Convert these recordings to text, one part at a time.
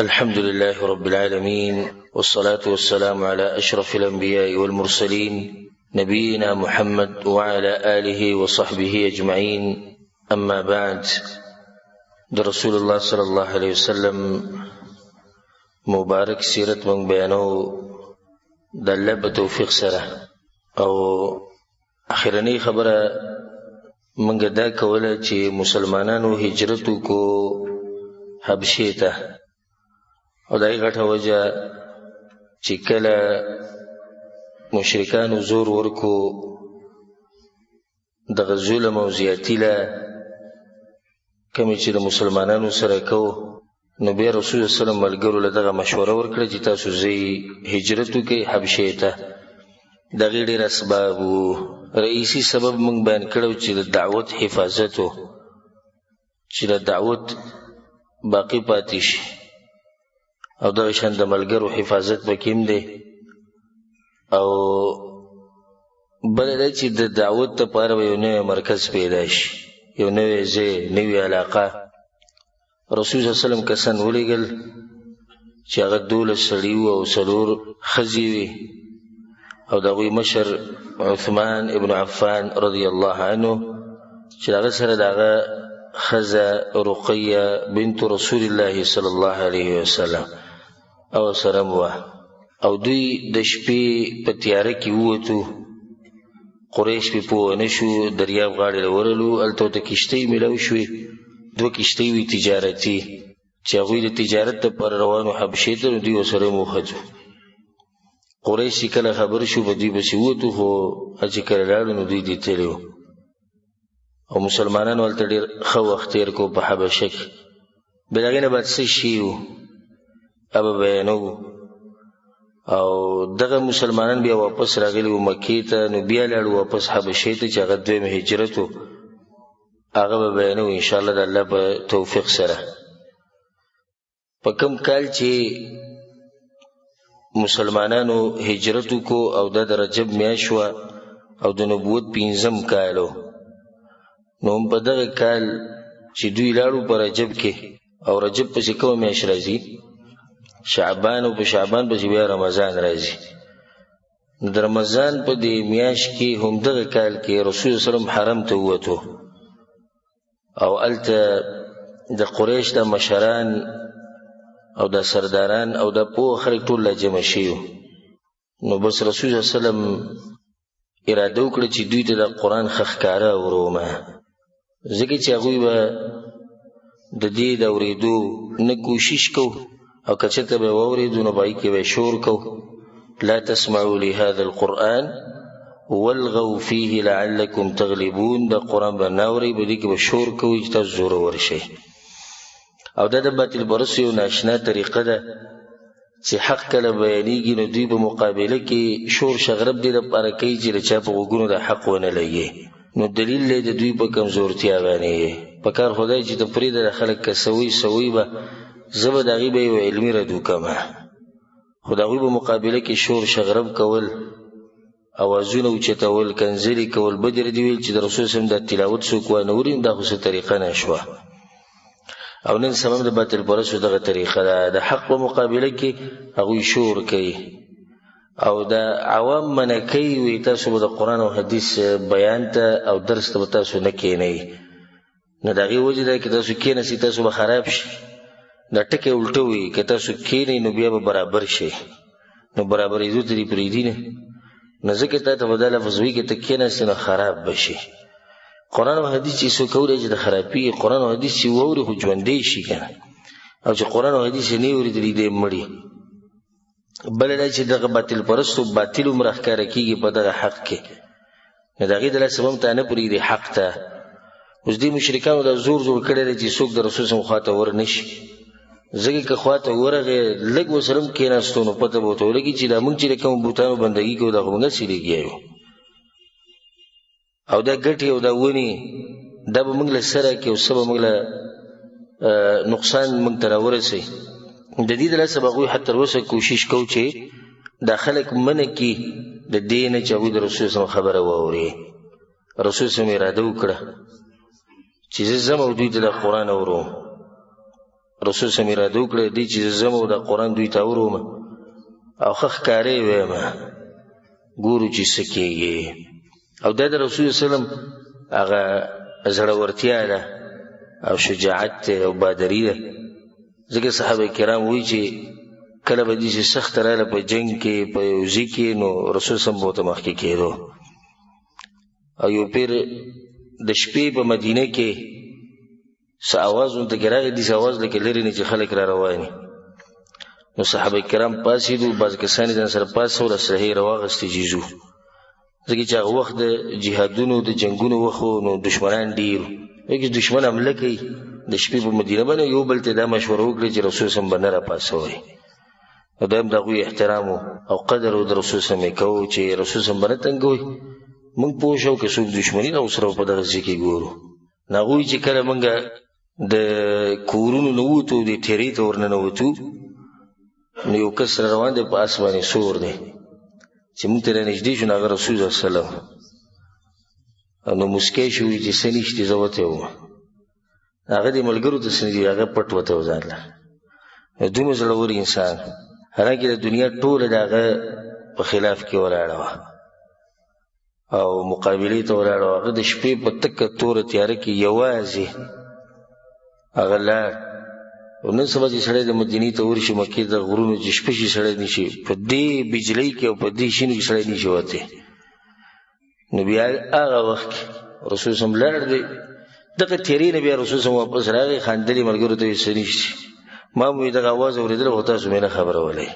الحمد لله رب العالمين، والصلاة والسلام على أشرف الأنبياء والمرسلين نبينا محمد وعلى آله وصحبه أجمعين. أما بعد، رسول الله صلى الله عليه وسلم مبارك سیرت من بیانو د الله په توفیق سره، او اخرنی خبره منګه دا کوله چې مسلمانانو هجرت کو حبشې ته، او دای غټه وجه چې کله مشرکانو زور ورکو دغه ظلم او زیاتی له کوم چې د مسلمانانو سره کو، نو بیا رسول الله صلی الله علیه وسلم ملګرو له دغه مشوره ورکړه چې تاسو زی هجرت وکړئ حبشې ته. دغه ډېر اسباب وو. رئیسی سبب موږ بیان کړو چې د دعوت حفاظت وو، چې د دعوت باقی پاتې شي، او دغه شان د ملګرو حفاظت پکې هم دی، او بل دا چې د دعوت لپاره یو نوی مرکز پیدا شي، یو نوی ځای، نوی علاقه. رسول صلی الله علیه وسلم کسان ولیږل چې هغه 12 سړي وو او 4 ښځې وې، او د هغوی مشر عثمان ابن عفان رضی الله عنه چې هغه سره د هغه ښځه رقیه بنت رسول الله صلی الله علیه وسلم او سره وه، او دوی د شپې په تیاره کې ووتو. قریش پې پوه نه شو، دریاب غاړې له ورلو، هلته ورته کښتۍ میلاو شوې، 2 کښتۍ وې تجارتي، چې هغوی د تجارت دپاره روانو حبشې ته، نو دوی ورسره هم وختو. قریش چې کله خبر شو په دوی پسې ووتو، خو چې کله لاړو نو دوی دې تللي وو، او مسلمانانو هلته ډېر ښه وخت تېر کو په حبشه کې. بیا د هغې نه بعد څه شي وو هغه به بیانوو. او دغه مسلمانان بیا واپس راغلي وو مکې ته، نو بیا لاړو واپس حبشې ته چې هغه دویم هجرت وو، هغه به بیانوو انشاءالله د الله په توفیق سره. په کوم کال چې مسلمانانو هجرت وکړو، او دا د رجب میاشت وه، او د نبوت 5م کال و، نو په دغه کال چې دوی لاړو په رجب کې، او رجب پسې کومه میاشت راځي؟ شعبان، او په شعبان پسې بیا رمضان راځي. نو د رمضان په دې میاشت کې هم دغه کال کې رسول الله صلی الله علیه وسلم حرم ته ووتو، او هلته د قریش د مشران او د سرداران او د پوه خلک ټول لا جمع شوي. نو بس رسول الله صلی الله علیه وسلم اراده وکړه چې دوی ته د قرآن ښه ښکاره ورومه، ځکه چې هغوی به د دې د اورېدو نه کوشش کو، او که چېرته به یې واورېدو نو په هغې کې به یې شور کو. لا تسمعوا لهذا القرآن والغوا فيه لعلكم تغلبون. د قرآن به نه اورئ، په دې کې به شور کوئ چې تاسو زورور شئ. او دا د باطل پرستو یو ناشنا طریقه ده چې حق کله بیانېږي نو دوی په مقابله کې شور شغرب دې دپاره کوي چې د چا په غوږونو د حق ونه لګي. نو دلیل دی د دوی په کمزورتیا باندې. په کار خو دی چې ته پرېږده د خلک که سوی به، زه به د هغې به یو علمي رد وکړمه، خو د هغوی په مقابله کې شور شغرب کول، اوازونه اوچتول، کنځلې کول، بدې ردې ویل چې د رسول صلی الله علیه وسلم د تلاوت څوک وانه اوري، دا خو څه طریقه نه شوه. او نن سبا د باطل پرستو دغه طریقه ده، د حق په مقابله کې هغوی شور کوي، او د عوام منع کوي، وایي تاسو به د قرآن او حدیث بیان ته او درس ته به تاسو نه کښېنئ. نو د هغې وجه ده که تاسو کښېنئ تاسو به خراب شي. دا ټکی الټه وي، که تاسو کښېنئ نو بیا به برابر شئ، نو برابرېدو ته دې پرېږدي نه. نو ځکه تا ته به دا لفظ وي که ته کښېناستې نو خراب به شي. قرآن او حدیث چې څوک اوري چې د خرابېږي، قرآن او حدیث چې واوري خو ژوندی شي که نه، او چې قرآن او حدیث یې نه اورېدلي دی مړي. بله دا چې دغه باطل پرستو باطل هم راښکاره کېږي په دغه حق کې، نو د هغې د لاسه به هم تا نه پرېږدي حق ته. اوس دې مشرکانو دا زور کړی دی چې څوک د رسول صلی الله علیه وسلم خواته ور نه شي، ځکه که خواته ورغی لږ ورسره هم کښېناستو نو پته به ورته ولګي چې دا موږ چې د کومو بوتانو بندګي کوو دا خو موږ هسې لګیا یو، او دا ګټې او دا ونې دا به موږ له سره کړي، او څه به موږ له نقصان موږ ته راورسوي. د دې د لاسه به هغوی حتی تر اوسه کوشش کوو چې دا خلک منع کړي د دې نه چې هغوی د رسول صلی الله علیه وسلم خبره واوري. رسول صلی الله علیه وسلم اراده وکړه چې زه ځم او دوی ته د قرآن اورم، رسول سم اراده وکړه دی چې زمو د قرآن دوی ته وروم او ښه ښکارې ویم ګورو چې څه کېږي. او دا د رسول سلم هغه زړورتیا ده او شجاعت او بادري ده. ځکه صحابه کرام وایي چې کله به دې سخت رااله په جنگ کې په یوځای کې نو رسول سم به ورته مخکې کېدو. او یو پیر د شپې په مدینه کې څه اواز ورته راغی، داسې اواز لکه لرې نه چې خلک را روان وي. نو صحابه کرام پاڅېدو، بعض کسان یې ځان سره پاڅول، اسلحې یې راواغستې چې ځو. ځکه چې هغه وخت د جهادونو د جنګونو وخت نو دشمنان ډېر وو. دشمن حمله کوي د شپې په مدینه باندې، یو بل ته دا مشوره وکړي چې رسول سم به نه راپاڅوئ. او دا هم د هغوی احترام او قدر د رسول سم یې کوو چې رسول سم به نه تنګوئ. موږ پوه شو که څوک دشمني راوسره په دغه ځای کې ګورو. نو هغوی چې کله موږ د کورونو نه ووتو، د تیرې ته ورننوتو، نو یو کس را روان دی په آس باندې سور دی چې موږ ته رانږدې شو، نو هغه رسول صلی الله علیه وسلم. نو مسکی شو وایي چې څه نشته، زه وتی وم. هغه دې ملګرو ته څه نه دي، هغه پټ وتی و ځان له. دومره زړور انسان، حالانکې د دنیا ټوله د هغه په خلاف کې ولاړه وه او مقابلې ته ولاړه وه. هغه د شپې په تکه توره تیاره کې یوازې هغه لاړ. او نن سبا چې سړی د مدینې ته ورشي، مکې د غرونو چې شپه شي سړی نشي، په دې بجلۍ کې او په دې شینو کې سړی نشي وتی. نو بیا هغه وخت کې رسول سم لاړ دی، دغه تیرې نه بیا رسول سم واپس راغی، خندلې ملګرو ته یې څه نشته. ما مو دغه اواز اورېدله خو تاسو مې نه خبرولئ.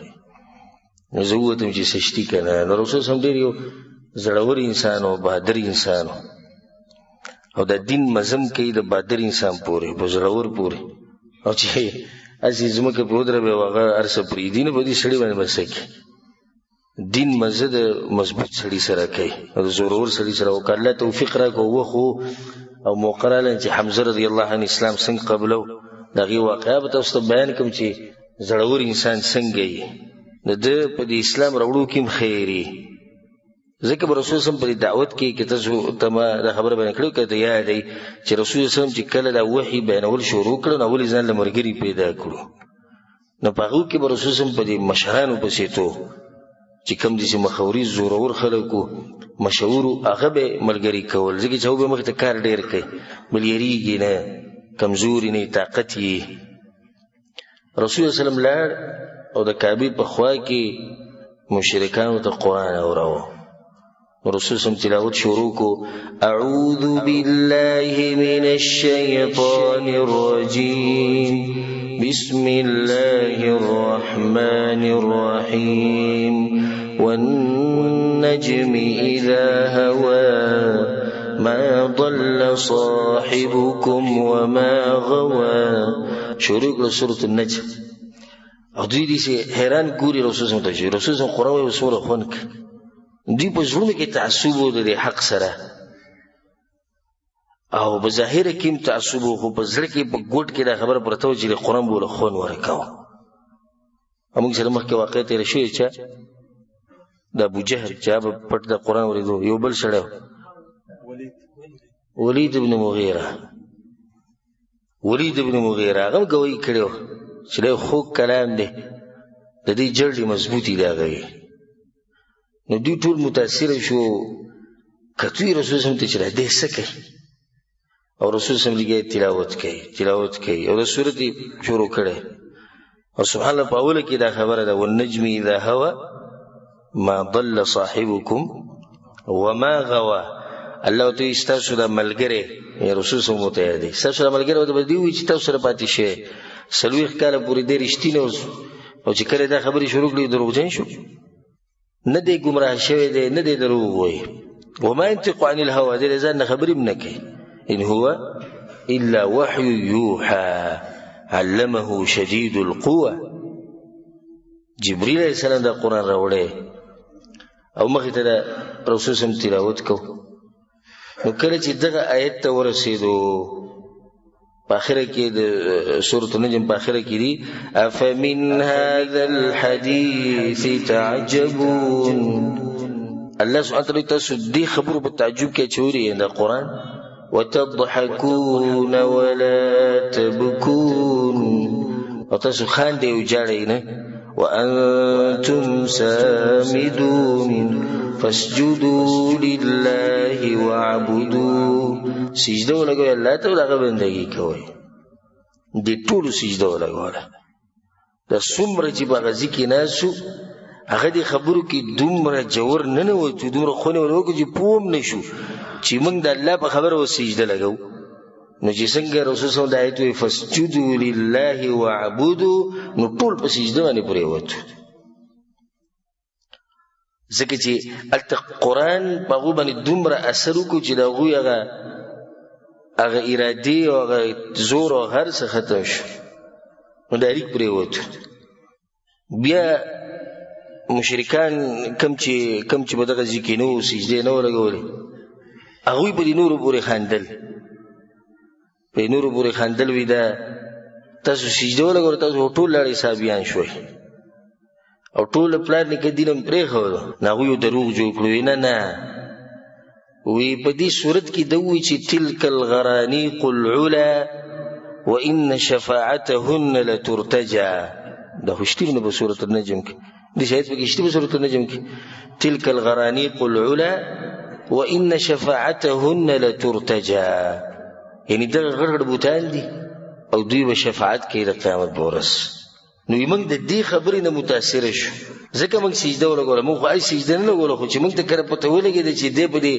نو زه ووتم چې څه شتي که نه. نو رسول سم ډېر یو زړور انسان او بهادر انسان او د دین مزم کوي د بهادر انسان پورې، په زړور پورې. او چې هسې ځمکه پرې ودروي او هغه هر څه پرېږدي، نه په دې سړي باندې به څه کړي. دین مزه د مضبوط سړي سره کوي او د زورور سړي سره. او که الله توفیق راکړو وخت او موقع راغله چې حمزه رضی الله عنه اسلام څنګه قبلو، د هغې واقعه به تاسو ته بیان کړم چې زړور انسان څنګه وي. د ده په د اسلام راوړو کې هم خیر وي. ځکه به رسول سم په دعوت کې که تاسو ته ما دا خبره بیان کړې، که ته یاد دی چې رسول سم چې کله دا وحي بیانول شروع کړه، نو اول ځان له ملګري پیدا کړو. نو په هغو کې به رسول سم په دې مشرانو پسې تو چې کوم داسې مخوري زورور خلکو مشهورو، هغه به ملګري کول. ځکه چې هغوی به مخې ته کار ډېر کوي، بل یېرېږي نه، کمزوري نه، طاقت یې. رسول سلم لاړ او د کعبې په خوا کې مشرکانو ته قرآن اوراوه. رسول سم تلاوت شروع کو، اعوذ بالله من الشیطان الرجیم بسم الله الرحمن الرحیم والنجم اذا هوى ما ضل صاحبكم وما غوى. شروع کړه سورة النجم. او دوی دې حیران ګوري رسول سم ته چې رسول سم قرآن وایي سوره خوند کړي. دوی په زړونو کې تعصب و د حق سره، او په ظاهره کې هم تعصب و، خو په زړه کې په ګوټ کې دا خبره پرته وه چې د قرآن به ورله خوند ورکوه. موږ سره مخکې واقعه تېره شوې چې د ابوجهل چې هغه پټ د قرآن اورېدو، یو بل سړی ولید ابن مغیره هغه هم ګویي کړې وه چې دا خوږ کلام دی، د دې جړډې مضبوطې د هغه وي. نو دوی ټول متاثره شو، کتوی رسول سم ته چې دا دی څه کوي. او رسول سم لګیا تلاوت کوي او د سورت یې شروع کړی. او سبحان الله په اوله کې دا خبره ده، والنجم اذا هوى ما ضل صاحبكم وما غوى. الله ته ستاسو د ملګری رسول سم ته یادوي، ستاسو د ملګری ورته به دې وایي چې تاسو سره پاتې شئ 40 کاله پورې دی رښتینی او چې کله دا خبرې شروع کړي دروغجن شو، نه دی ګمراه شوی دی، نه دی دروغ وایي. وما ينطق عن الهوى، دې ځان نه خبرې هم نه کوي. ان هو الا وحي يوحى علمه شديد القوى. جبريل عليه السلام دا قرآن راوړی او مخې ته دا رسول سم تلاوت کو. نو کله چې دغه آیت ته ورسېدو په آخره کې د سورة النجم په آخره کې دي افمن هذا الحديث تعجبون. الله سبحانه وتعالى تاسو دې خبرو په تعجب کې اچولي د قرآن. وتضحكون ولا تبكون او تاسو خاندئ او جاړئ نه وانتم سامدون فاسجدوا لله واعبدوا سجده ولګوئ الله ته دغه بندګي کوئ دې ټولو سجده ولګوله دا څومره چې په غزي کې ناسو هغه دې خبرو کې دومره جوور نه ننوتو دومره خونې ولوکړو چې پوه هم نه شو چې موږ د الله په خبره اوس سجده لګو نو چې څنګه رسول صلی الله علیه وسلم د آیت وایي فاسجدوا لله واعبدوا نو ټول په سجده باندې پرېوتو ځکه چې هلته قرآن په هغو باندې دومره اثر وکړو چې د هغوی هغه ارادې او هغه زور او هر څه ختم شو نو ډایرکټ پرېوتو بیا مشرکان کم چې په دغه ځای کې نه وو سجدې نه ولګولې هغوی په دې نورو پورې خاندل په نورو پورې خاندل وي دا تاسو سجده ولګوله تاسو ټول لاړې صحابیان شوئ او ټول پلار نیکه دین هم پرېښود نو هغوی دروغ جوړ کړو نه وی په دې صورت کې دا وایي چې تلک الغرانیق العلا وان شفاعتهن لترتجى دا خو شتي نه په سورة النجم کې دې شاید پکې شتي په سورة النجم کې تلک الغرانیق العلا وان شفاعتهن لترتجى یعنی دغه غړغړ بوتان دي او دوی به شفاعت کوي د قیامت په ورځ نو موږ د دې خبرې نه متاثره شو ځکه موږ سجده ولګوله موږ خو سجده نه لګوله خو چې موږ ته کله پته ولګېده چې دی په دې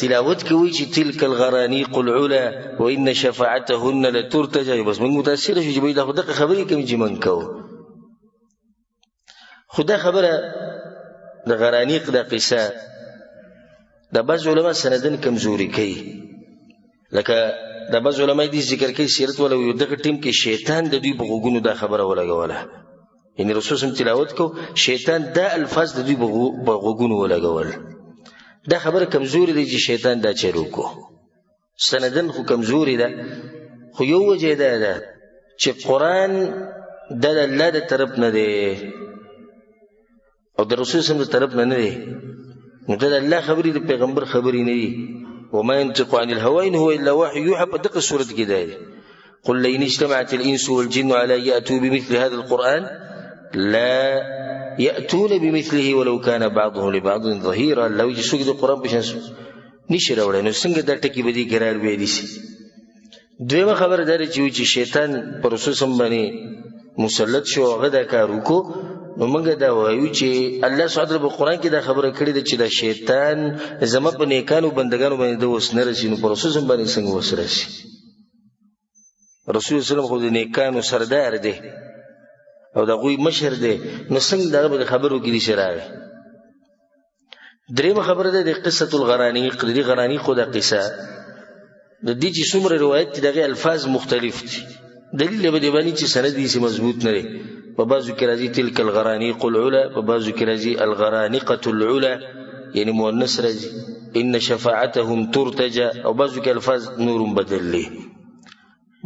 تلاوت کې وایي چې تلک الغرانیق العلا وان شفاعتهن لترتجى بس موږ متاثره شو چې دا خو دغه خبرې کوي چې موږ کوو خو دا خبره د غرانیق د قصه د بعض علما سندن کمزوري کوي لکه دا بعض علما دې ذکر کوي سیرت ولا یو دغه ټیم کې شیطان د دوی په غوګونو دا خبره ولګوله یعنی رسول سم تلاوت کو شیطان دا الفاظ د دوی په غوګونو ولګول دا خبره کمزوري دی چې شیطان دا چلو کو سندن خو کمزوري ده خو یو وجه ده چې قرآن د الله د طرف نه دی او د رسول سم د طرف نه دی نو دا الله خبرې د پیغمبر خبرې نه دي وما ينطق عن الهوى إن هو إلا وحي يوحى بدق السورة كده قل لئن اجتمعت الإنس والجن على يأتوا بمثل هذا القرآن لا يأتون بمثله ولو كان بعضهم لبعض ظهيرا لو يجي سوق القرآن بشان نشر ولا نسنگ دا ټکی بدی قرار وی دي دویمه خبر دار چې شیطان پر رسول سم باندې مسلط شو هغه دا کار وکړو نو موږ دا وایو چې الله سبحانه په قرآن کې دا خبره کړې ده چې دا شیطان زما په نیکانو بندگانو باندې د وس نه رسي نو پر رسول سم باندې څنګه وس رسي رسول سلام خو د نیکانو سردار دی او دا غوی مشر دی نو څنګه دا خبرو کې دي شراوي درېمه خبره ده د قصه الغرانیق د غرانیق د قصه د دې چې څومره روایت دي دغه الفاظ مختلف دي دلیل به دی باندې چې سند یې مضبوط نه لري په بعضو کې راځي تلک الغرانیق العلا په بعضو کې راځي الغرانقه العلا یعنی مؤنث راځي ان شفاعتهم ترتجى او بعضو کې الفاظ نور بدل لي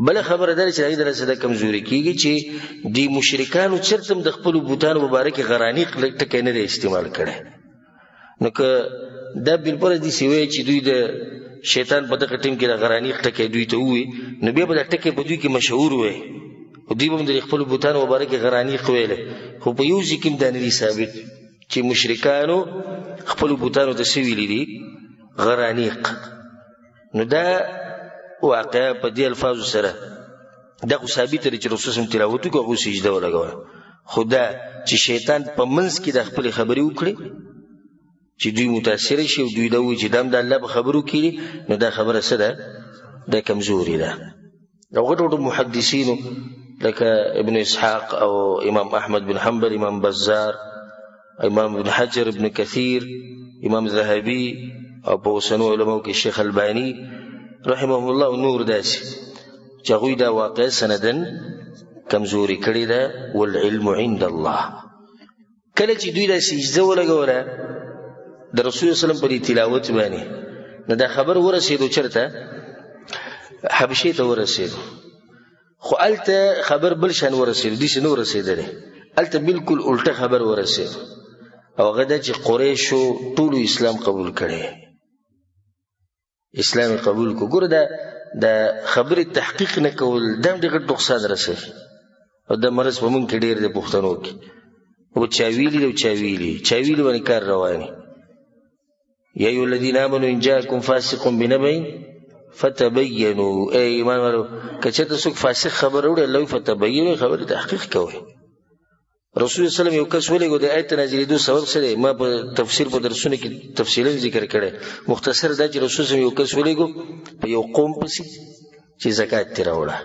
بل خبره ده چې دغه درسه د کمزوري کیږي چې دی مشرکانو چرته د خپل بوتانو مبارک غرانیق ټکی نه استعمال کړي نو که دا بالپره دي سوي چې دوی د شیطان په دغه ټیم کې د غرانیق ټکی دوی ته وي نو بیا به د ټکی په دوی کې مشهور وي او دوی به د خپل بوتانو مبارک غرانیق ویل خو په یو ځکه د نه ثابت چې مشرکانو خپل بوتانو ته سوي دي غرانیق نو دا واقع په دې الفاظ سره دا خو ثابت لري چې رسول الله تلاوت کوي سجده ولګوي خدا چې شیطان په منځ کې د خپل خبرې وکړي چې دوی متاثر شي او دوی دا وایي چې د الله په خبرو کې نو دا خبره څه ده د کمزوري ده او غټ محدثینو لکه ابن اسحاق او امام احمد بن حنبل امام بزار امام ابن حجر ابن كثير امام ذهبي او په وسنو علماء کې شیخ البانی رحمه الله نور داسي چې غوی دا واقع سندن کمزوري کړی ده والعلم عند الله کله چې دوی دا سجده ولګوله د رسول الله صلی په تلاوت باندې نو دا خبر ورسېدو چرته حبشې ته ورسېدو خو الته خبر بل شان ورسېدو دي شنو ورسېدل الته بالکل الټه خبر ورسېدو او غدا چې قریشو ټول اسلام قبول کړي اسلام قبول کو ګور دا خبره تحقیق نه کول دغه نقصان رسي او دا مرض په مونږ کې ډېر دی پښتنو کې او چا ویلي او چا ویلي باندې کار رواني یا ایها الذین آمنوا ان جاءکم فاسق بنبأ فتبینوا ای ایمان والو که چېرته څوک فاسق خبر وړي الله فتبینوا خبرې تحقیق کوئ رسول الله صلی الله علیه وسلم یو کس ولېږو د آیت نازلېدو سبب څه دی ما په تفسیر په درسونو کې تفصیلا ذکر کړی مختصر دا چې رسول الله یو کس ولېږو په یو قوم پسې چې زکات ترې راوړه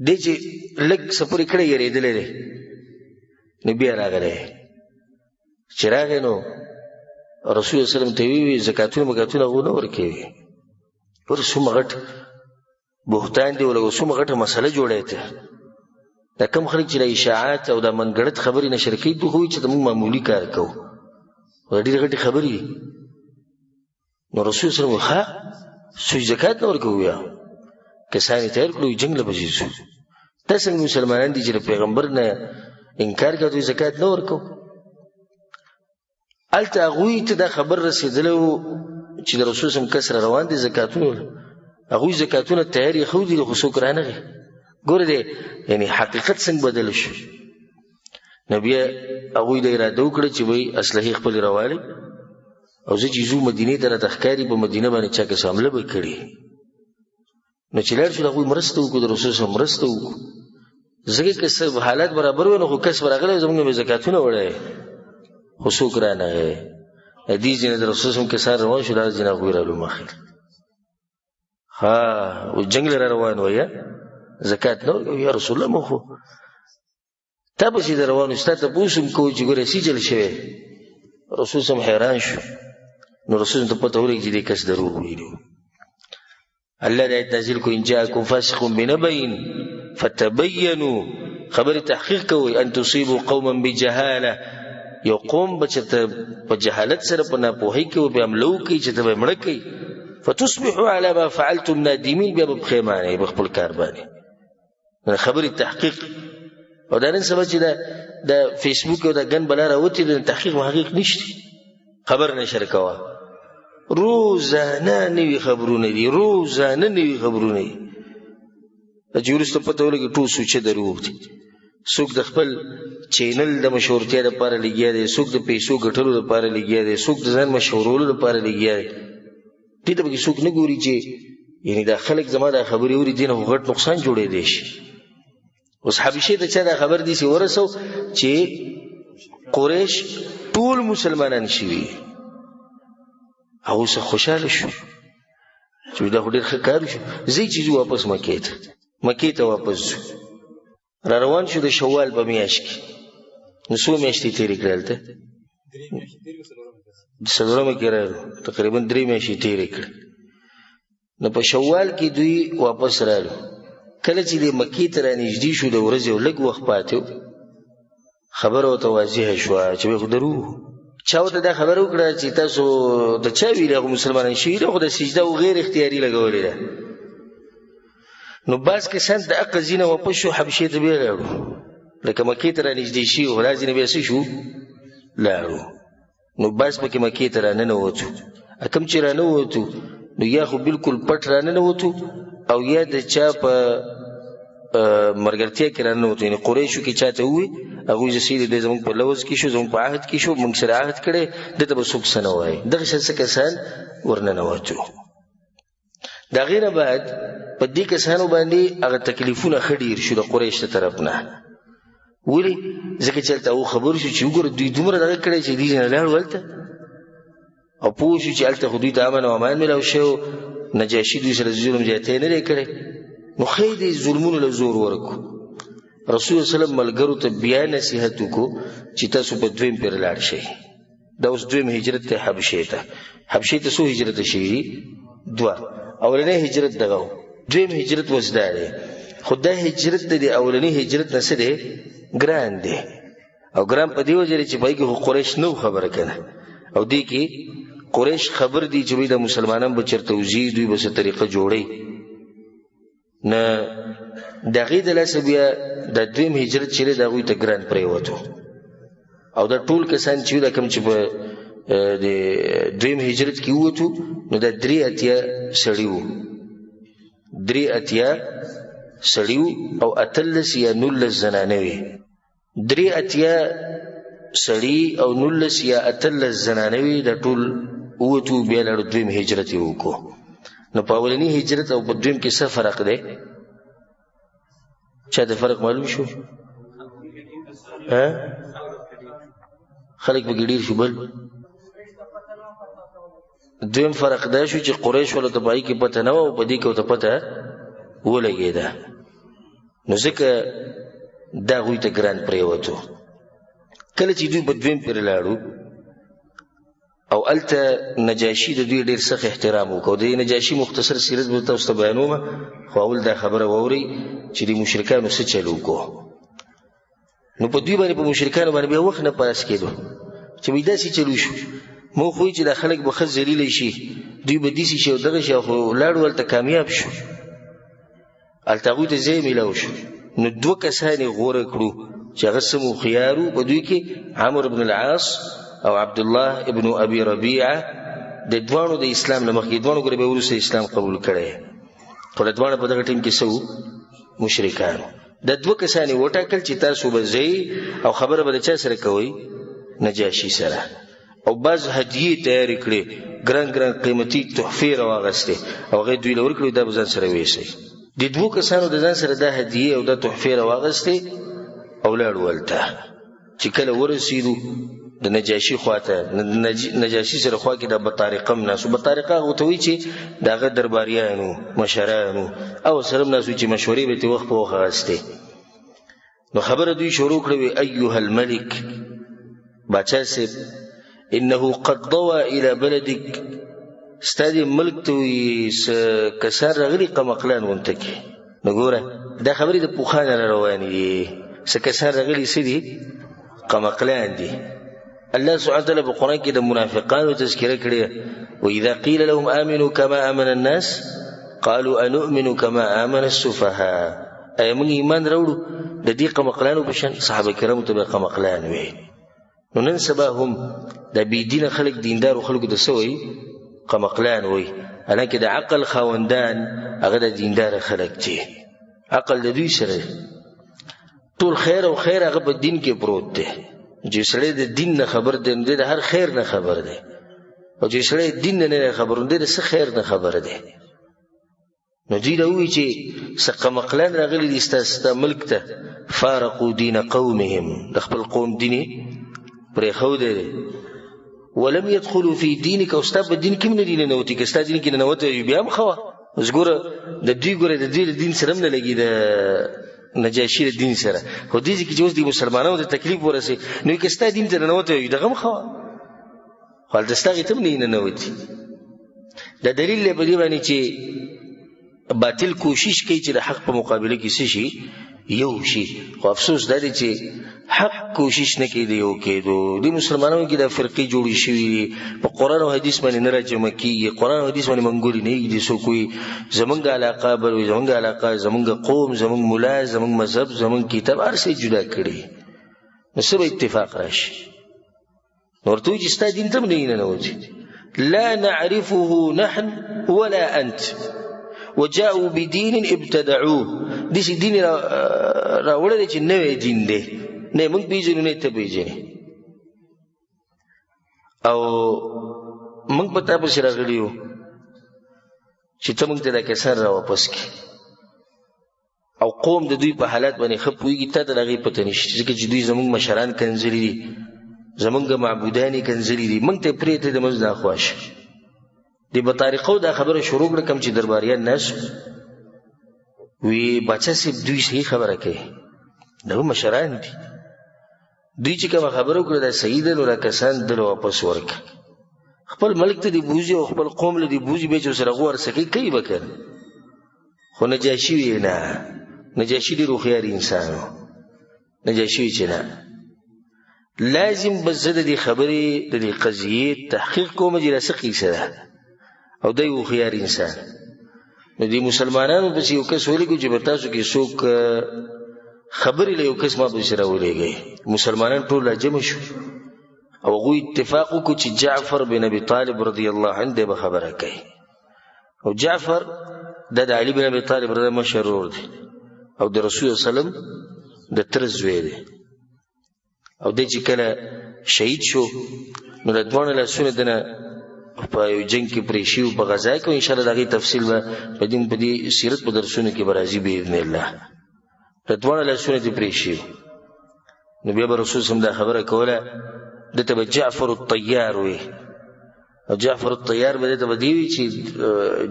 دی چې لږ څه پورې کړی یېرېدلی دی نو بیا راغلی چې راغی نو رسول الله صلی الله علیه وسلم ته ویې زکاتونه مکاتونه هغو نه ورکوي ور څومره غټ بهتان دی ولګو څومره غټه مسله جوړی ته دا کم خلک چې د اشاعات او د منګړت خبرې نشر کوي دوی خو چې موږ معمولي کار کوو دا ډېرې غټې خبرې دي نو رسول صلی الله علیه وسلم ها سوی زکات نه ورکوو یا کسان یې تیار کړو جنګ له پسې ځو دا څنګه مسلمانان دي چې د پیغمبر نه انکار کوي دوی زکات نه ورکوو هلته هغوی ته دا خبر رسېدلی و چې د رسول صلی کس را روان دي زکاتونه هغوی زکاتونه تیار یې ښودي خو څوک رانغی ګوره دی یعنې حقیقت څنګه بدل شو نو بیا هغوی د اراده وکړه چې وایي اسلحې خپلې راوالي او زه چې ځو مدینې ته راته ښکاري په مدینه باندې چا کس حمله به کړي نو چې لاړ شو د هغوی مرسته وکړو د رسول صلی مرسته وکړو ځکه که څه حالات برابر وي نو خو کس به راغلی زموږ نه به زکاتونه وړی خو څوک رانغی دې ځینې د رسول صلی کسان روان شو دا ځینې هغوی رالو مخې ها او جنګ له را روان وایه زکات نه ورکوي یا رسول الله مو خو تا پسې د روانو ستا تپوس هم کوو چې ګوره سجل شوی رسول صلی حیران شو نو رسول ته پته ولګي چې دې کس دروغ ویلي الله د آیت نازل کو ان جاءکم فاسق بنبأ فتبینوا خبرې تحقیق کوئ ان تصیبوا قوما بجهاله یو قوم به چېرته په جهالت سره په ناپوهۍ کې و بیا حمله وکړي چې ته به یې مړه کوي فتصبحوا على ما فعلتم نادمین بیا به پښیمانه یې په خپل کار باندې خبرې تحقیق او دا نن سبا چې د فیسبوک او د ګن بلا راوتې د تحقیق محقیق نشته خبر نشر کوه روزانه نوي خبرونه دي روزانه نوي خبرونه دي چې وروسته پته ولګي ټول سوچه دروغ دي څوک د خپل چینل د مشهورتیا لپاره لګیا دی څوک د پیسو ګټلو لپاره لګیا دی څوک د ځان مشهورولو لپاره لګیا دی دې ته پکې څوک نه ګوري چې یعنې دا خلک زما دا خبرې اوري دې نه خو غټ نقصان جوړېدی شي اوس حبشې ته چا دا خبر داسې ورسو چې قریش ټول مسلمانان شوي هغوی څه خوشحاله شو چې دا خو ډېر ښه کار شو ځئ چې ځو واپس مکې ته واپس ځو را روان شو د شوال په میاشت کې نو څو میاشتې تېرې کړې هلته څلورمه کې راغلو تقریبا 3 میاشتې تېرې کړې نو په شوال کې دوی واپس رالو کله چې د مکې ته رانږدې شو د ورځې یو لږ وخت پاتې و خبره ورته واضحه شوه چې وایي خو درو چا ورته دا خبره وکړه چې تاسو د چا ویلي هغو مسلمانان شوي دي خو د سجده او غیر اختیاري لګولې ده نو بعض کسان د هغه ځای نه واپس شو حبشې ته بیا لاړو لکه مکې ته رانږدې شي خو دا ځای نه بیا څه شو لاړو نو بعض پکې مکې ته راننوتو کوم چې راننوتو نو یا خو بالکل پټ راننوتو او یا د چا په مرګرتیا کې راننوتو یعنې قریشو کې چاته ووایي هغوی زه سیدې دی زموږ په لوز کې شو زموږ په عهد کې شو موږ سره عهد کړی دته به څوک څه نه وایي دغسې څه کسان ورننوتو د هغې نه بعد په دې کسانو باندې هغه تکلیفونه ښه ډېر شو د قریش د طرف نه ولې ځکه چې هلته هغو خبر شو چې وګوره دوی دومره دغه کړی چې دې ځای نه لاړو هلته او پوه شو چې هلته خو دوی ته امن او امان میلاو شوی نجاشي دوی سره ظلم زیاتی نه دی کړی نو ښایي دې ظلمونو له زور ورکړو رسول الله صلی ملګرو ته بیا نصیحت وکړو چې تاسو په دویم پیر لاړ شئ دا اوس دویم هجرت دی حبشې ته څو هجرته شوي دي 2 اولنی هجرت دغه و دویم هجرت اوس دا دی خو دا هجرت د اولنی هجرت نه څه دی ګران دی او ګران په دې وجه دی چې په هغې کې خو قریش نه خبره که نه او دې کې قریش خبر دي چې د مسلمانان به چېرته وځي دوی به څه طریقه جوړوي نه د هغې د لاسه بیا دا دویم هجرت چې دی د هغوی ته ګران پرېوتو او دا ټول کسان چې دا کوم چې په د دویم هجرت کې ووتو نو دا 3 اتیا سړي وو 3 اتیا سړیو او 18 یا 19 زنانه وي. 83 سړي او 19 یا 18 زنانه وي. د ټول اوتو بیا لاړو دویم هجرت یې وکړو. نو په اولني هجرت او په دویم کې څه فرق دی؟ چا د فرق معلوم شو؟ خلک پکې ډېر شو. بل دویم فرق دا شو چې قریش ولو ته پای کې پته نه وه او په دې کې ورته پته ولګېده، نو ځکه دا هغوی ته ګران پرېوتو. کله چې دوی په دویم پورې لاړو او هلته نجاشي د دوی ډېر سخت احترام وکړو. د نجاشي مختصر سیرت به تاسو ته بیانومه، خو اول دا خبره واورئ چې د مشرکانو څه چل وکړو. نو په دوی باندې په مشرکانو باندې بیا وخت نه پاس کېدو چې وایي داسې چلو شو. مو خو چې دا خلک به ښه ذلیله شي، دوی به داسې شي او دغه شي، خو لاړو هلته کامیاب شو، هلته هغوی ته ځای میلاو شو. نو 2 کسان یې غوره کړو چې هغه څه مو خیارو. په دوی کې عمرو بن العاص او عبدالله ابن ابي ربيعه. د دواړو د اسلام نه مخکې دواړو ګوره به وروسته اسلام قبول کړی، خو د دواړو په دغه ټیم کې څه وو؟ مشرکانو. د 2 کسان یې وټاکل چې تاسو به ځئ او خبره به د چا سره کوئ؟ نجاشي سره. او بعض هدیې تیارې کړې، ګران ګران قیمتي تحفې راواغستې او هغه دوی له ورکړې، دا به ځان سره ویسئ. د 2 کسانو د ځان سره دا هدیې او دا تحفې راواغستې او لاړو هلته. چې کله ورسېدو د نجاشي خواته، نجاشي سره خوا کې د بطارقه هم ناسو. بطارقه هغو ته وایي چې د هغه درباریانو مشرانو او سره هم ناسو چې مشورې به یې وخت په وخت اخستې. نو خبره دوی شروع کړه، وی ایها الملک، باچا صاحب، انه قد ضوى الى بلدك، ستا دې ملک ته وایي کسان راغلي قمقلان غونته کې. نو ګوره دا خبرې د پوخانه را روانې دي. څه کسان راغلي څه دي؟ قمقلان دي. الله سبحانه وتعالی په قرآن کې د منافقانو تذکره کړې، واذا قيل لهم آمنوا كما آمن الناس قالوا انؤمن كما آمن السفهاء. ایا موږ ایمان راوړو د دې قمقلانو په شان؟ صحابه کرامو ته به قمقلان وي. نو نن سبا هم د بېدینه خلک دیندارو خلکو ته څه وایي؟ قمقلان وایي. حالانکه د عقل خاوندان هغه د دینداره خلک دي، عقل د دوی سره ټول خیر او خیر هغه په دین کې پروت دی. چې سړی د دین نه خبر دی نو دی د هر خیر نه خبر دی، او چې سړی دین نه خبر دی د څه خیر نه خبر دی. نو دوی له ووایي چې څه قمقلان راغلي دي ستا ملک ته، فارقوا دین قومهم، د خپل قوم دین یې پرېښودی دی. ولم يدخلوا في دینک، او ستا په دین کې هم نه دي ننوتي. که ستا دین کې ننوتی بیا هم ښه وه. اوس ګوره د دوی د دین سره هم نه لګي، د نجاشي د دین سره. خو دې کې چې اوس د مسلمانانو د تکلیف ورسې، نو که ستا دین ته ننوتی وي دغه هم ښه وه، خو هلته ستا هغې ته هم نه ننوتي. دا دلیل دی په دې باندې چې باطل کوشش کوي چې د حق په مقابله کې څه شي؟ یو شي. خو افسوس دا دی چې حق کوشش نه کوي د یو کېدو. د مسلمانانو کې دا فرقې جوړې شوي په قرآن او حدیث باندې نه راجمع کېږي. قرآن او حدیث باندې منګولې نه ایږدي. څوک وایي زمونږ علاقه بل وایي زمونږ علاقه، زمونږ قوم، زمونږ ملا، زمونږ مذهب، زمونږ کتاب، هر څه جدا کړي. نو څه به اتفاق راشي؟ نو ورته وایي چې ستا دین ته هم نه ننوځي. لا نعرفه نحن ولا انت وجاءوا بدین ابتدعوه. داسې دین راوړی دی چې نوی دین دی، نه موږ پېژنو نه ته پېژنې، او موږ په تا پسې راغلي یو چې ته موږ ته دا کسان را واپس کړي. او قوم د دوی په حالات باندې ښه پوهېږي، تا ته د هغې پته نشته، ځکه چې دوی زموږ مشران کنځلي دي، زموږ معبودان یې کنځلي دي، موږ ته یې پرېږدې د منځ نه خواشه. د بطارقو دا خبره شروع کړه، کوم چې درباریان ناست وی باچا صاحب دوی صحیح خبره کوي، دا مشران دي، دوی چې کومه خبره وکړه دا صحیح ده، نو دا کسان دله واپس ورکړه. خپل ملک ته دې بوځي او خپل قوم له دې بوځي، بیا چې ورسره غور سکي کوي به که. خو نجاشي وی نه، نجاشي ډېر هوښیار انسان و. نجاشي وی چې نه، لازم به زه د دې خبرې د دې قضیې تحقیق کوم چې دا څه قیصه ده، او دی هوښیار انسان. نو دې مسلمانانو پسې یو کس ولېږو چې به تاسو کې څوک خبرې له یو کس ما پسې راولېږئ. مسلمانان ټول راجمع شو او هغوی اتفاق وکړو چې جعفر بن ابي طالب رضی الله عنه دی به خبره کوي. او جعفر دا د علي بن ابي طالب رضی مشر ورور دی، او د رسول صلی الله علیه وسلم د تر زوی دی او د چې کله شهید شو نو د دوه لاسونه دنه په یو جنگ کې پرې شو په غزا کې ان شاء الله دغه تفصیل به په دې سیرت په درسونو کې برازي باذن الله د دوه لاسونه دې پرې شو نو بیا رسول صلی الله خبره کوله د تبع جعفر الطيار وي او جعفر الطيار به ته بدیوي چې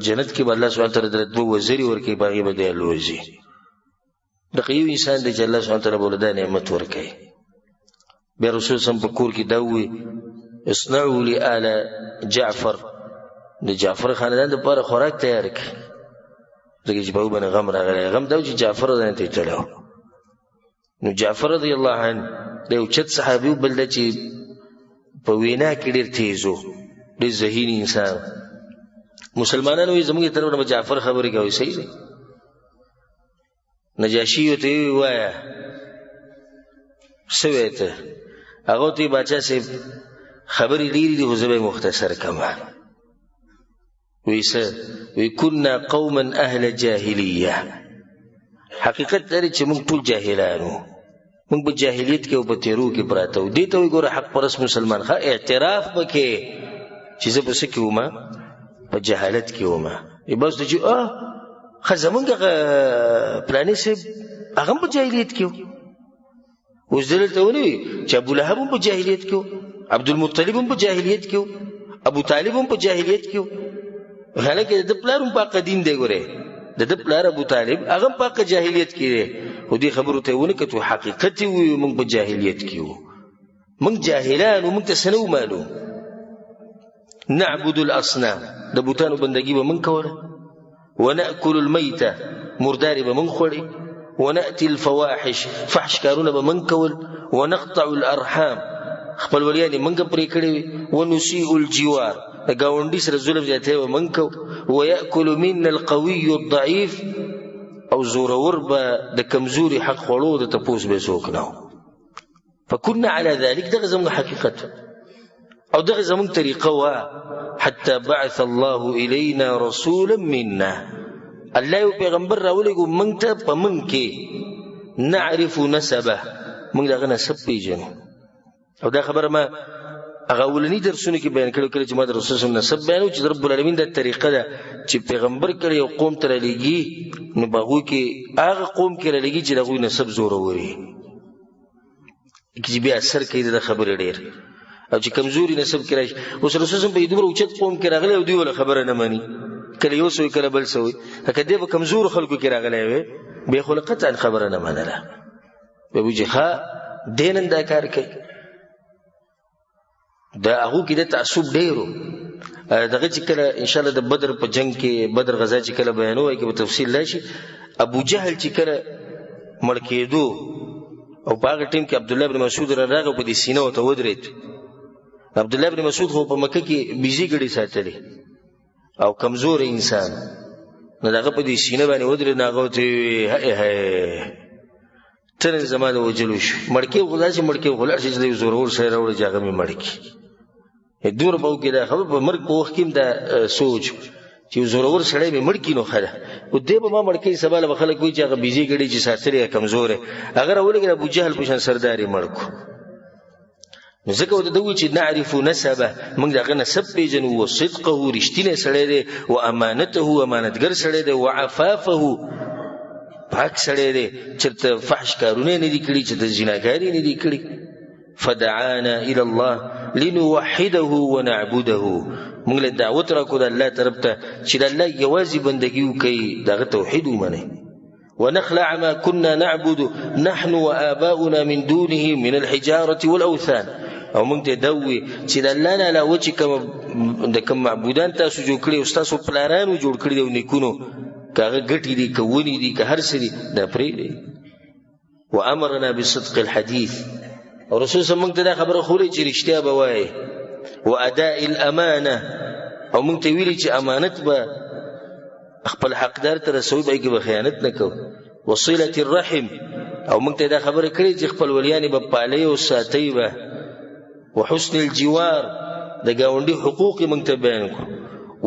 جنت کې الله سبحانه وتعالى د دوه وزیر ورکې باغې به دی لوزي د قیو انسان دی چې الله سبحانه وتعالى بولدا نعمت ورکړي بیا رسول صلی الله په کور کې داوي اصنعوا لآل جعفر د جعفر خاندان لپاره خوراک تیار کړي دغه چې په باندې غم راغلی غم دا چې جعفر دنه ته چلاو نو جعفر رضی الله عنه د یو چت صحابي بل د چې په وینا کې ډیر تیزو ډیر ذهین انسان مسلمانانو یې زموږ طرفه جعفر خبرې کوي صحیح دی نجاشی ته وایا سویته هغه ته بچا سي خبرې ډیرې دي خو زه به مختصر کما ویسه وی كنا قوما اهل جاهلیه حقیقت لري چې موږ ټول جاهلانو موږ په جاهلیت کې او په تیرو کې پراته و دي ته وګوره حق پرس مسلمان ښه اعتراف وکړي چې زه بس کې ومه په جهالت کې ومه بس چې خزمونګه پلانې سه هغه په جاهلیت کې اوس دلته ونی چې ابو لهب په جاهلیت کې عبد المطلب په جاهلیت کې ابو طالب په جاهلیت کې حالکه د پلارم په قدیم دی ګوره د پلار ابو طالب هغه په جاهلیت کې دی خو دې خبرو ته ونه کته حقیقت وي موږ په جاهلیت کې وو موږ جاهلان او موږ ته سنو معلوم نعبد الاصنام د بوتانو بندگی به موږ کوله ونأكل الميتة مرداري بمن خوري ونأتي الفواحش فحش كارونه بمن كول ونقطع الأرحام خپل ولياني منګه پرې کړی ونسيء الجوار گاونډي سره ظلم زیاته بمن کو ويأكل منا القوي الضعيف او زورور به د کمزوري حق خړو د تپوس به سوک نو فكنا على ذلك دغه زموږ حقیقت او دغه زموږ طریقه وا حتى بعث الله الينا رسولا منا الله یو پیغمبر راولېګو مونږ ته په مونږ کې نعرف نسبه مونږ دغه نسب پیژنو او دا خبره ما هغه ولني درسونه کې بیان کړو چې ما د رسول الله نسب بیانو چې رب العالمین د طریقه ده چې پیغمبر کړي یو قوم ته لګي نو باغو کې هغه قوم کې لګي چې دغه نسب زوروري کې بیا اثر کوي د خبره ډېر او چې کمزوري نسب کې راشي اوس رسول الله په دومره اوچت قوم کې راغلی او دی ولا خبره نه مانی کله یو سوي کله بل سوي هکې دې په کمزور خلکو کې راغلی وي به خلقت عن خبره نه منله به وجهه دینن دا کار کوي دا هغه کې د تعصب ډیرو دغه چې کله ان شاء الله د بدر په جنگ کې بدر غزا چې کله بیانوي کې په تفصیل راشي ابو جهل چې کله مړ کېدو او په هغه ټیم کې عبد الله بن مسعود راغی په دې سینه او ته ودرېد عبد الله بن مسعود خو په مکه کې بيزي ګړي ساتلې او کمزور انسان نو دغه په دې سینه باندې ودرېد ناغه ته تر زمانه وجلوش مړکه غلا چې مړکه غلا چې د زورور سره وړي ځاګه می مړکی دور په کې دا خبر په مرګ په وخت کې دا سوچ چې زورور سره می مړکی نو خره او دې په ما مړکی سباله خلک وي چې هغه بيزي ګړي چې ساتلې کمزور اگر اولګره ابو جهل په شان سرداري مړکو ځکه ود دوی چې نعرف نسبه موږ دغه نسب پیژنو او صدقه رښتینه سره دی او امانته امانتګر سره دی او عفافه پاک سره دی چې فحش کارونه نه دي کړی چې د زناګاری نه دي کړی فدعانا الى الله لنوحده ونعبده موږ له دعوت راکو د الله طرف ته چې الله یوازې بندګي وکړي دغه توحید ومني ونخلع ما كنا نعبد نحن وآباؤنا من دونه من الحجارة والأوثان او موږ ته دوی چې د الله نه علاوه چې کوم معبودان تاسو جوړ کړی او تاسو پلانانو جوړ کړی او نیکونو کاغه ګټي دي کوونی دي که هر څه دي دا پرې دي وامرنا بصدق الحديث او رسول صلی الله علیه خبره خوري چې رښتیا به وایي واداء الامانه او موږ ته ویلي چې امانت به خپل حقدار ته رسوي به کې به خیانت نه کوو وصله الرحم او موږ ته دا خبره کړې چې خپل ولیان به پالي او ساتي به وحسن الجوار د گاونډي حقوق موږ ته بیان کړو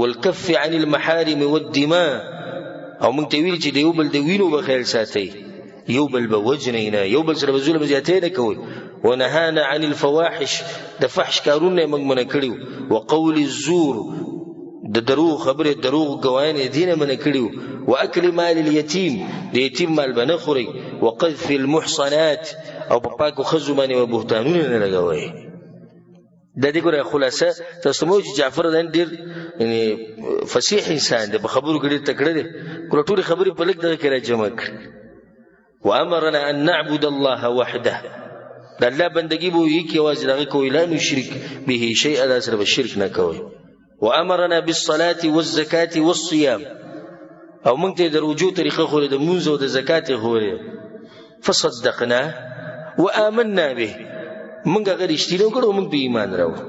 والكف عن المحارم والدماء او موږ ته ویل چې دیو بل د وینو به خیال ساتي یو بل به وجنې نه، یو بل سره به ظلم زیاتې نه کوئ. ونهانا عن الفواحش، د فحش کارونه موږ منع کړي. وقول الزور، د دروغ خبرې دروغ ګواینې دینه منع کړي. واکل مال الیتیم، د یتیم مال به نه خورئ. وقذف المحصنات، او په پاکو ښځو باندې به بهتانونه نه لګوئ. د دې ګوره خلاصه تاسو مو چې جعفر دان ډېر یعنی فصیح انسان دی، په خبرو کې ډېر تکړه دی. ګوره ټولې خبرې په لږ دغه کې راجمع کړي. وامرنا ان نعبد الله وحده، د الله بندگی به یې یوازې دغه کوئ. لا نشرک به شیئا، دا سره به شرک نه کوئ. وامرنا بالصلاة والزکاة والصيام، او موږ ته د رجوع طریقه خو د مونځ او د زکات خو. فصدقناه وآمنا به، موږ هغه رښتینی وکړو، موږ به ایمان راوړو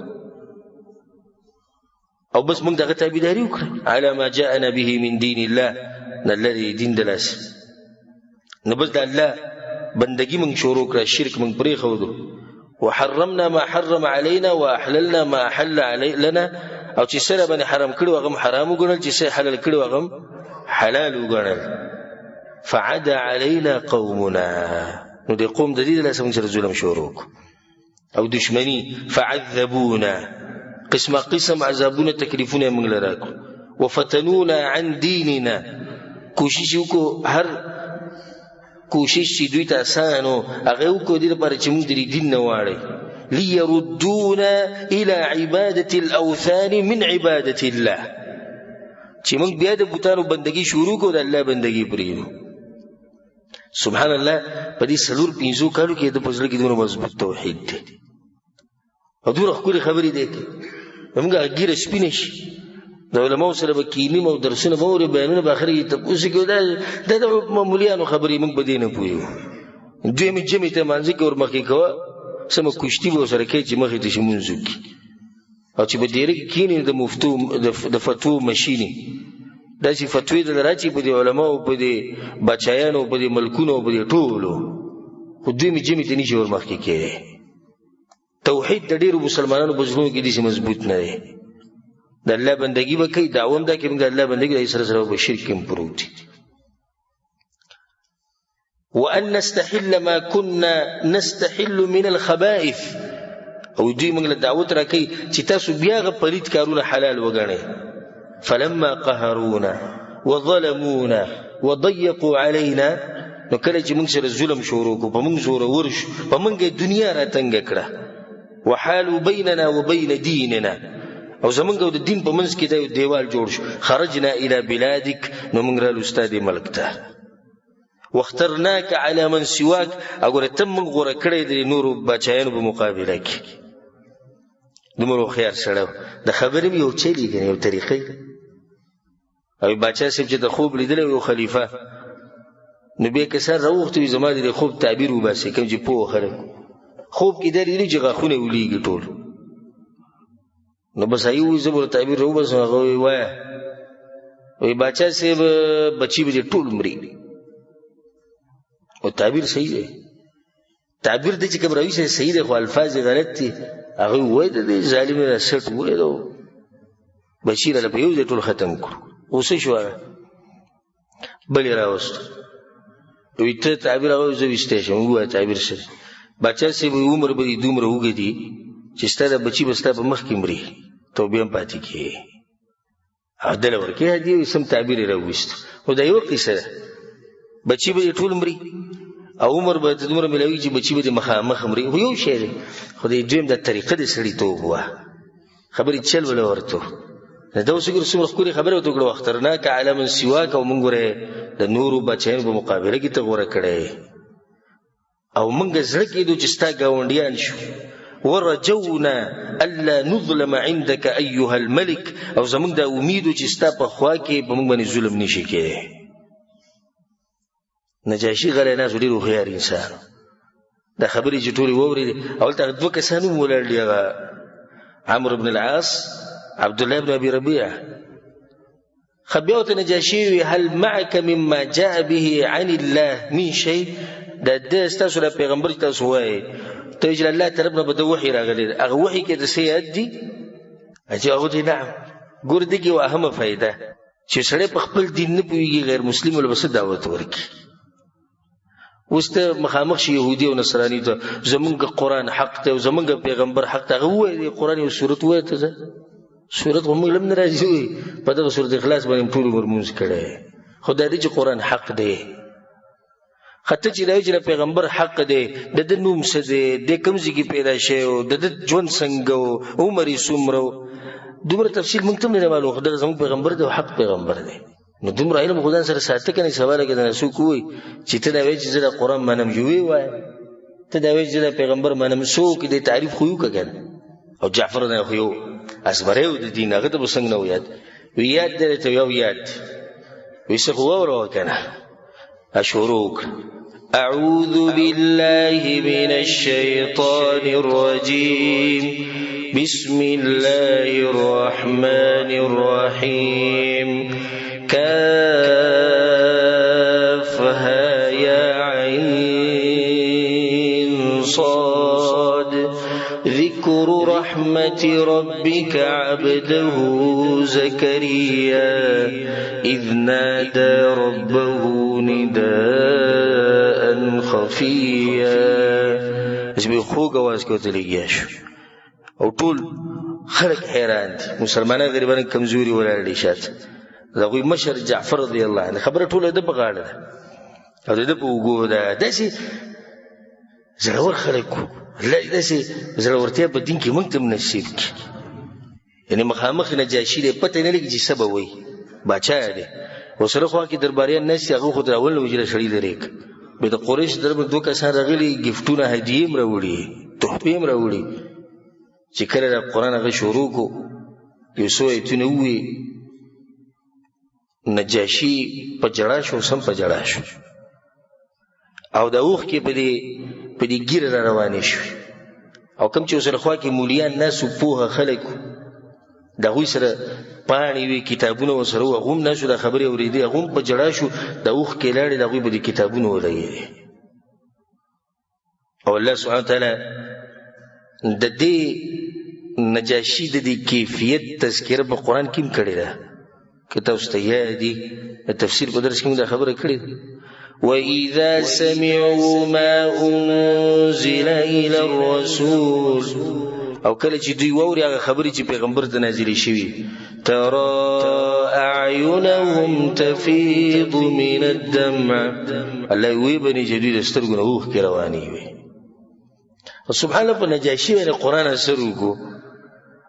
او بس موږ دغه تابعداري وکړو. على ما جاءنا به من دين الله، نه لري دین د لاس نه، بس د الله بندگی موږ شروع کړه، شرک موږ پرېښودو. وحرمنا ما حرم علينا واحللنا ما احل لنا، او چې سره باندې حرام کړو هغه حرام وګڼل، چې سره حلال کړو هغه حلال وګڼل. فعدا علينا قومنا، نو د قوم د دې له سم سره ظلم شروع او دشمنی. فعذبونا، قسم قسم عذابونه تکلیفونه موږ لراکو. وفتنونا عن دیننا، کوشش وکړو هر کوشش چې دوی ته آسانو هغه وکړو دې لپاره چې موږ د دین نه واړی. ليردونا الى عباده الاوثان من عباده الله، چې موږ بیا د بوتانو بندگی شروع کړو، د الله بندگی پرېږدو. سبحان الله، په دې 4-5 کالو کې د پزړه کې دونه مضبوط توحید دی او دومره ښکلې خبرې دی. موږ ګیره سپینه شي، د علماو سره به کینیم او درسونه به اورو، بیانونه به اخر کې تپوس کوي. دا د معمولیانو خبرې، موږ به دې نه پوهېږو. دویمې جمعې ته مانځه کې ورمخکې کوه، سمه کشتي به ورسره کوي چې مخې ته شي مونځ وکړي، او چې په ډېره کې کښېني د فتوو مشینې داسې فتوې ته راځي په دې علماو، په دې بچایانو، په دې ملکونو، په دې ټولو، خو دویمې جمعې ته نشي ورمخکې کېدی. توحید د ډېرو مسلمانانو په زړونو کې داسې مضبوط نه دی. د الله بندگی به کوي، دعوه هم دا کوي موږ د الله بندگی د سره سره به شرک هم پروت دي. وان نستحل ما كنا نستحل من الخبائث، او دوی موږ له دعوت راکوي چې تاسو بیا هغه پلید کارونه حلال وګڼئ. فلما قهرونا وظلمونا وضيقوا علينا، نو کله چې موږ سره ظلم شروع کړو، په موږ زورور شو، په موږ دنیا راتنګه کړه. وحالوا بيننا وبين ديننا، او زمونږ او د دین په منځ کې دا یو دیوال جوړ شو. خرجنا الى بلادک، نو موږ رالو ستا دې ملک ته. واخترناک على من سواک، اګوره ته موږ غوره کړی د نورو بچیانو په مقابله کې. دومره هوښیار سړی د خبرې مې یو چلی دی، یو طریقې. او باچا صاحب چې د خوب لیدلی یو خلیفه، نو بیا که سر راوغوښتی زما د خوب تعبیر وباسي، کوم چې پوه خلک خوب کې دا لیدلي چې غاښونه ولیږي ټول، نو بس هغې وایي زه به تعبیر راوباسم. هغه وایي وایه، وایي باچا صاحب بچي به دې ټول مري. او تعبیر صحیح دی، تعبیر دی چې کوم راوي صحیح دی، خو الفاظ غلط دي. هغه وایي د دې ظالم را سټ وویلو بچي راله په یو ځای ټول ختم کړو. اوس څه شو؟ هغه بل یې راوستو، وایي ته تعبیر هغه زه ویستی شم. ووایه تعبیر څه دی؟ باچا صاحب عمر به دې دومره اوږه دي چې ستا د بچي به ستا په مخ کې مري، ته بیا هم پاتې کېږې. او دله ورکې هدیه سم تعبیر یې راوویستو. خو دا یوه قصه ده، بچي به دې ټول مري او عمر به ته دومره میلاوي چې بچي به دې مخامخ مري. خو یو شی دی، خو د دویم دا طریقه د سړیتوب وه، خبرې چل وله ورته. دا اوس ګوره څومره ښکلې خبره ورته وکړه. واخترناک علی من سواک، او موږ ګوره د نورو بچیانو په مقابله کې ته غوره کړی، او موږ زړه کېدو چې ستا ګاونډیان شو. ورجونا الا نظلم عندك ايها الملك، او زمونږ دا امیدو چې ستا په خوا کې په موږ باندې ظلم نشي کېدی. نجاشي غلی ناست، ډېر هوښیار انسان، دا خبرې چې ټولې واورېدې. هلته 2 کسان هم ولاړ دي، هغه عمرو بن العاص، عبدالله بن ابي ربيعه. بیا ورته نجاشي وویل هل معك مما جاء به عن الله من شيء؟ دا ستاسو د پیغمبر تاسو وایي ته چې الله طرف نه به د وحي راغلی دی، هغه وحي کې د څه یاد دي؟ چې هغه دي نعم. ګوره دې کې یوه اهمه فایده چې سړی په خپل دین نه پوهېږي، غیر مسلم له به څه دعوت ورکړي. اوس ته مخامخ شي يهودي او نصراني ته زمونږ قرآن حق ته او زمونږ پیغمبر حق ته، هغه ووایي قرآن یو سورت ووایي ته ځه سورت خو موږ له هم نه راځي په دغه سورت اخلاص باندې ټول عمر لمونځ کړی، خو دا دی چې قرآن حق دی. خطه چې دا وایي چې پیغمبر حق دی، د ده نوم څه دی، د کوم ځای کې پیدا شوی و، د ده ژوند څنګه و، عمر یې څومره و، دومره تفصیل موږ ته هم نه معلوم، خو دغه زموږ پیغمبر دی او حق پیغمبر دی. نو دومره علم خو ځان سره ساته که نه سواله کې د څوک ووایي چې ته دا وایي چې زه د قرآن منم، جو ویې وایه ته دا وایي چې زه د پیغمبر منم، څوک د تعریف خو یو که که نه. او جعفر نه خو یو اسمری و د دین، هغه ته به څنګه نه و یاد وي، یاد دی ته یو یاد وي څه خو واوره که نه. شروع وکړه أعوذ بالله من الشيطان الرجيم بسم الله الرحمن الرحيم كافها يا عين صاد ذكر رحمة ربك عبده زكريا إذ نادى ربه نداء خفيا. اسمه خوږ आवाज کې وته لګیا شو او ټول خلک حیران دي، مسلمانان غریبان کمزوري ولاړ دي شاته. دغه مشر جعفر رضی الله عنه خبره ټوله د په غاړه ده او د په وګو ده، داسې زړور خلک داسې زړورتیا په دین کې موږ ته نصیب کړي. یعنی مخامخ نجاشي دی پته نه لګي چې سبا وایي باچا دی وسره خوا کې درباریان نشي، هغه خو د اول نه وجره شړی لري به د قریش دربه دوه کسان راغلي گیفټونه هدیه هم راوړي تحفې هم راوړي. چې کله د قرآن هغه شروع کو یو څو ایتونه ووي نجاشي په جړا شو، سم په جړا شو او د اوښ کې په دې ګیره را روانې شوې او کوم چې ورسره خوا کې مولیان ناسو پوهه خلک د هغوی سره پاڼې وي کتابونه ورسره وو، هغه هم ناسو دا خبرې اورېدې، هغه هم په جړا شو د اوښ کې لاړې د هغوی به د کتابونه ولګېدې. او الله سبحانه وتعالی د دې نجاشي د دې کیفیت تذکره په قرآن کې هم کړې ده. که تاسو ته یاد دي د تفسیر په درس کې موږ دا خبره کړې ده وَإِذَا سَمِعُوا مَا أُنزِلَ إِلَى الرَّسُولِ، او کله چې دوی واوري هغه خبرې چې پیغمبر ته نازلې شوي، تَرَى أَعْيُنَهُمْ تَفِيضُ مِنَ الدَّمْعِ، الله وی بني چې دوی د سترګو نه اوښکې روانې وي. سبحان الله په نجاشي باندې قرآن اثر وکړو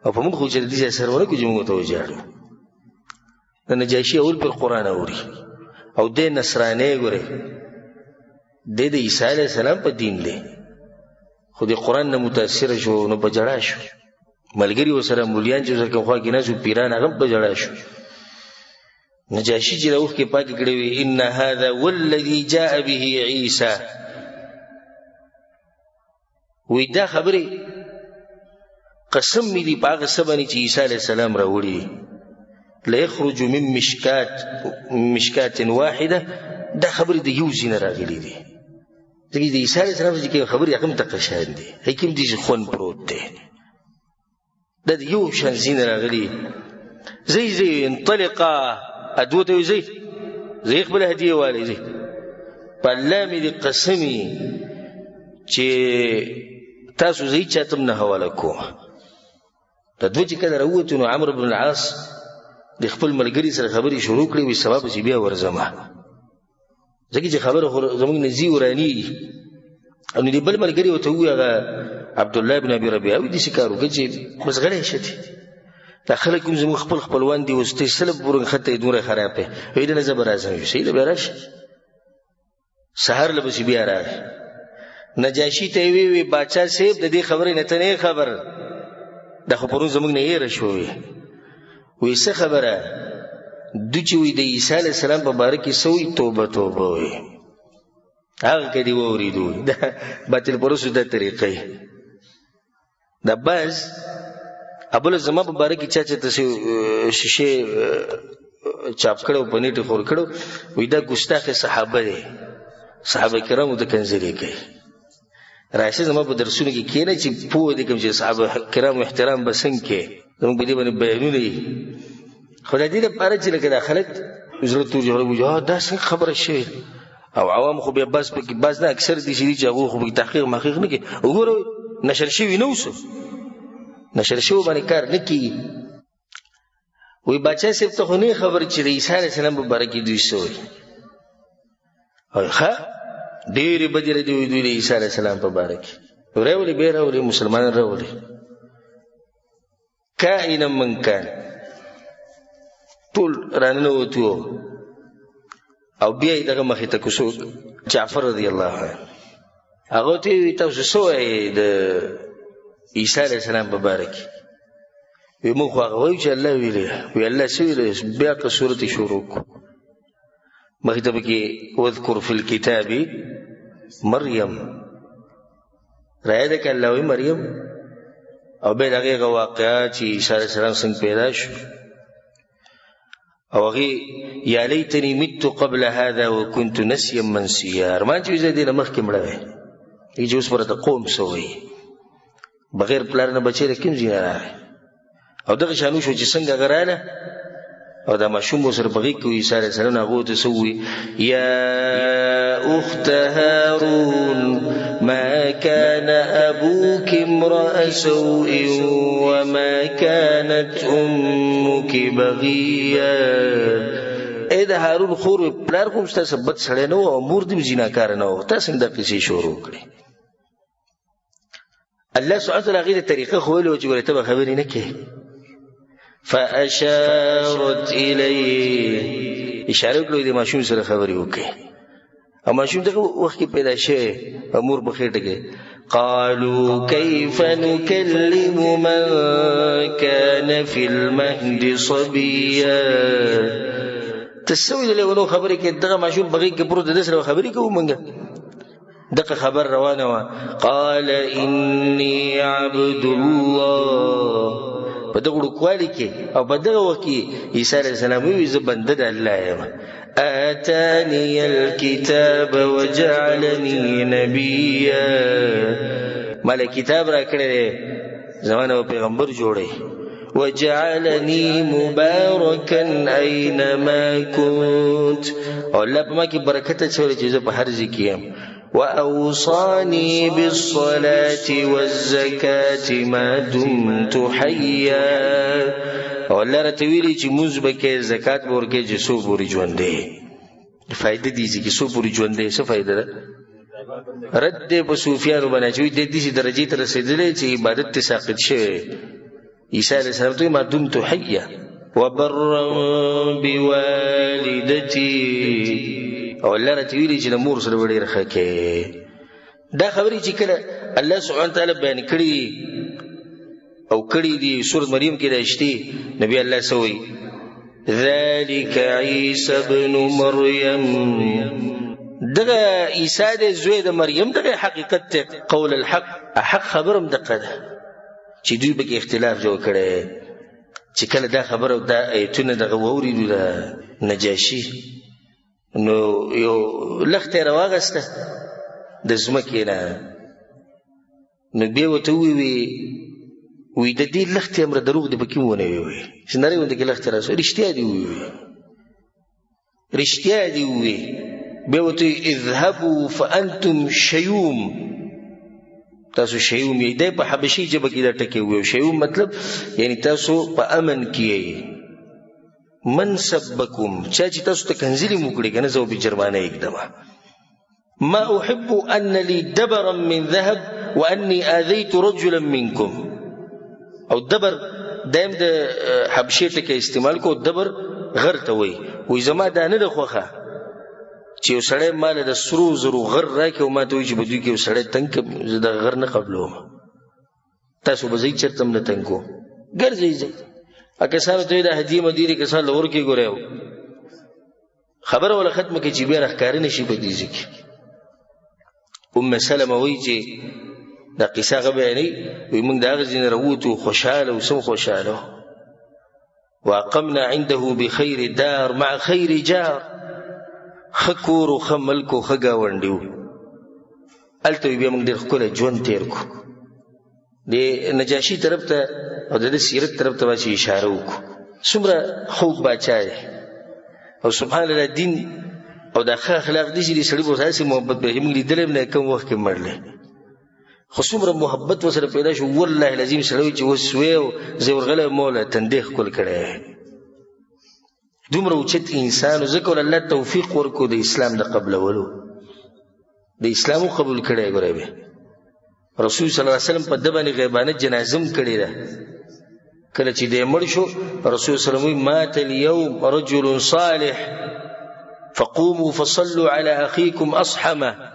او په موږ خو چې د دې اثر ونه کړو چې موږ ته وجاړو. د نجاشي اول پر قرآن اوري او د نصرانی ګوري د عیسی علیه السلام په دین دی، خو د قرآن نه متاثر شو نو په جړا شو. ملګري ورسره مولیان چې ورسره کوم خوا کې ناسو پیران هغه په جړا شو. نجاشي چې د اوښکې پاکې کړې وي ان هذا والذي جاء به عیسی، وی دا خبرې قسم می دی په هغه څه باندې چې عیسی علیه السلام راوړي ليخرج من مشکات واحده، دا خبرې د یو ځای نه راغلي دي. ځکه د عیسی علیه السلام چې خبرې هغه هم دقه شان دي، هغې هم داسې خوند پروت دی، دا د یو شان ځای نه راغلي. زی انطلقا ادوه ته وي زی خپله هدیه والی زی په الله مې دې قسمي چې تاسو زی چاته هم نه حواله کوم. دا دوه چې کله راووتو نو عمرو بن العاص د خپل ملګري سره خبرې شروع کړې وي سبا به چې بیا ورځمه، ځکه چې خبره خو زموږ نه ځي ورانېږي. او نو د بل ملګري ورته ووایي هغه عبدالله بن ابي ربیعه وایي داسې کار وکړه چې بس غلی شه دي، دا خلک هم زموږ خپل خپلوان دي، اوس ته سلب پورې خطه یې دومره خراب دی. وایي نه زه به راځم، صحیح ده بیا راشه. سهار له بسې بیا راغی نجاشي ته یې ویې باچا صاحب د دې خبرې نه ته نه خبر، دا خو پرون زموږ نه هېره شوې. وی څه خبره دوی چې وی د عیسی علیه السلام په باره کې څه وایي توبه توبه وایي، هغه که دې واورېدو دا باطل پرستو دا طریقه دا بعض ابله زما په باره کې چا چې تاسې شیشې چاپ کړی او په نیټې خور کړی وی دا ګستاخ صحابه دی، صحابه کرامو ته کنځلې کوي. راشه زما په درسونو کې کښېنه چې پوه دې کوم چې صحابه کرامو احترام به څنګه کوې، زموږ په دې باندې بیانونه یي. خو د دې لپاره چې لکه دا خلک زړه تور جوړوي دا څنګه خبره شوې او عوام خو بیا بس پکې بس نه اکثر دي چې هغه خو په تحقیق محقق نه کوي وګورئ نشر شوی نو څه نشر شوی باندې کار نه کوي وی بچا صرف ته نه خبر چې عیسی علیه السلام مبارک دوی سوی ها ډېر بدر دی دوی عیسی علیه السلام مبارک ورولې به راولې مسلمان راولې کائنا من کان ټول رانه وته او بیا دغه مخې ته کوشو جعفر رضی الله عنه هغه ته تاسو سوې د عیسی علیه السلام مبارک وی موږ هغه وایو چې الله ویلي وی الله سویل بیا که سورته شروع مخې ته کې واذكر في الكتاب مریم راځه ک الله وی مریم او به دغه واقعات چې عیسی علیه السلام څنګه پیدا شو او هغه یا لیتنی مت قبل هذا وكنت نسيا منسيا ارمان چې زه دې مخکې مړ وې چې اوس پر ته قوم سوې بغیر پلار نه بچی کوم ځای راغی او دغه شانو شو چې څنګه غراله او دا ماشوم سره بغي کوي عیسی علیه السلام هغه ته سوې یا اخت هارون ما كان ابوك امرأ سوء وما كانت امك بغيا اې د هارون خور پلار کوم ستاسو بد سړی نه او مور دې جناکار نه او تاسو د قصې شروع کړې الله سبحانه وتعالى غیر طریقه خو له چې ورته خبرې نه کې فاشارت الیه اشاره کړو دې ماشوم سره خبرې وکړي او ماشوم دغه وخت کې پیدا شوی امور په خېټه کې قالوا كيف نكلم من كان في المهد صبيا تسوي له ونو خبرې کې دغه ماشوم بغي کې پروت د سره خبرې کوو مونږه دغه خبر روانه وا قال اني عبد الله په دغه کوالی کې او په دغه وخت کې عیسی علیه السلام وی زه بنده د الله یم آتاني الكتاب وجعلني نبيا مال کتاب را کړی زمانه پیغمبر جوړی وجعلني مباركا اينما كنت او الله په ما کې برکت اچولې چې زه په هر ځای کې یم واوصاني بالصلاه والزكاه ما دمت حيا او الله راته ویلي چې موږ به کې زکات ورکې چې سو پوری ژوندې فائدې دي چې سو پوری ژوندې څه فائدہ ده رد په صوفیانو باندې چې د دې درجه ته رسیدلې چې عبادت ته ساقط شوی عیسی علیه السلام ته ما دمت حیا وبرا بوالدتي او الله راته ویلي چې د مور سره وړي رخه کې دا خبرې چې کله الله سبحانه وتعالى بیان کړي او کړي دي سورۃ مریم کې راځي نبی الله سوي ذلك عيسى ابن مريم دغه عیسی د زوی د مریم دغه حقیقت ته قول الحق حق خبرم دغه ده چې دوی به اختلاف جوړ کړي چې کله دا خبره او دا ایتونه دغه ووري د نجاشي نو یو لخت راوغسته د زمکې نه نو بیا وته وی د دې لخت امر دروغ دی پکې ونه وی چې نری ونده کې لخت راځي رښتیا دی وی بیا وته اذهبوا فانتم شيوم تاسو شیوم یې د په حبشي جبه کې دا ټکی وي شیوم مطلب یعنی تاسو په امن کې من سبکم چې تاسو ته کنځلي موکړي کنه زو به جرمانه اقدامه ما احب ان لي دبرا من ذهب واني اذيت رجلا منكم او دبر دایم د حبشي ټکی استعمال کو دبر غرته وي زما دانه د خوخه چې وسړی مال د سرو زرو غر راکې او ما ته وایي چې بدوی کې وسړی تنګ زه د غر نه قبلوم تاسو به ځئ چېرته هم نه تنګ کو ګرځئ ځئ کسانو ته یې دا هدیې مدیرې کسان له ورکې ګورئ خبره ولا ختمه کې چې بیا راښکاره نه شي په دې ځای کې ام سلمه وایي چې دا قصه هغه بیانوي وایي موږ د هغه ځای نه راووتو خوشحاله وسم خوشحاله واقمنا عنده بخیر دار مع خیر جار خکور او خملک او خګاونډیو الته بیا موږ ډېر ښکلی ژوند تیر کو د نجاشي طرف ته او د سیرت طرف ته چې اشاره وکړو څومره خوږ باچا دی او سبحان الله دین او دا ښه اخلاق دي چې د سړي په اساس محبت به موږ لیدلی نه کوم وخت کې مړلی خو څومره محبت ورسره پیدا شو والله العظیم سړی چې اوس وی او زه ورغلی موله تندی ښکل کړی دومره اوچت انسان ځکه ول الله توفیق ورکو د اسلام د قبلولو د اسلام قبول کړی ګورې به رسول صلی الله علیه وسلم په د باندې غیبانه جنازم کړی ده کله چې دې مړ شو رسول صلی الله علیه وسلم مات اليوم رجل صالح فقوموا فصلوا على اخيكم اصحمه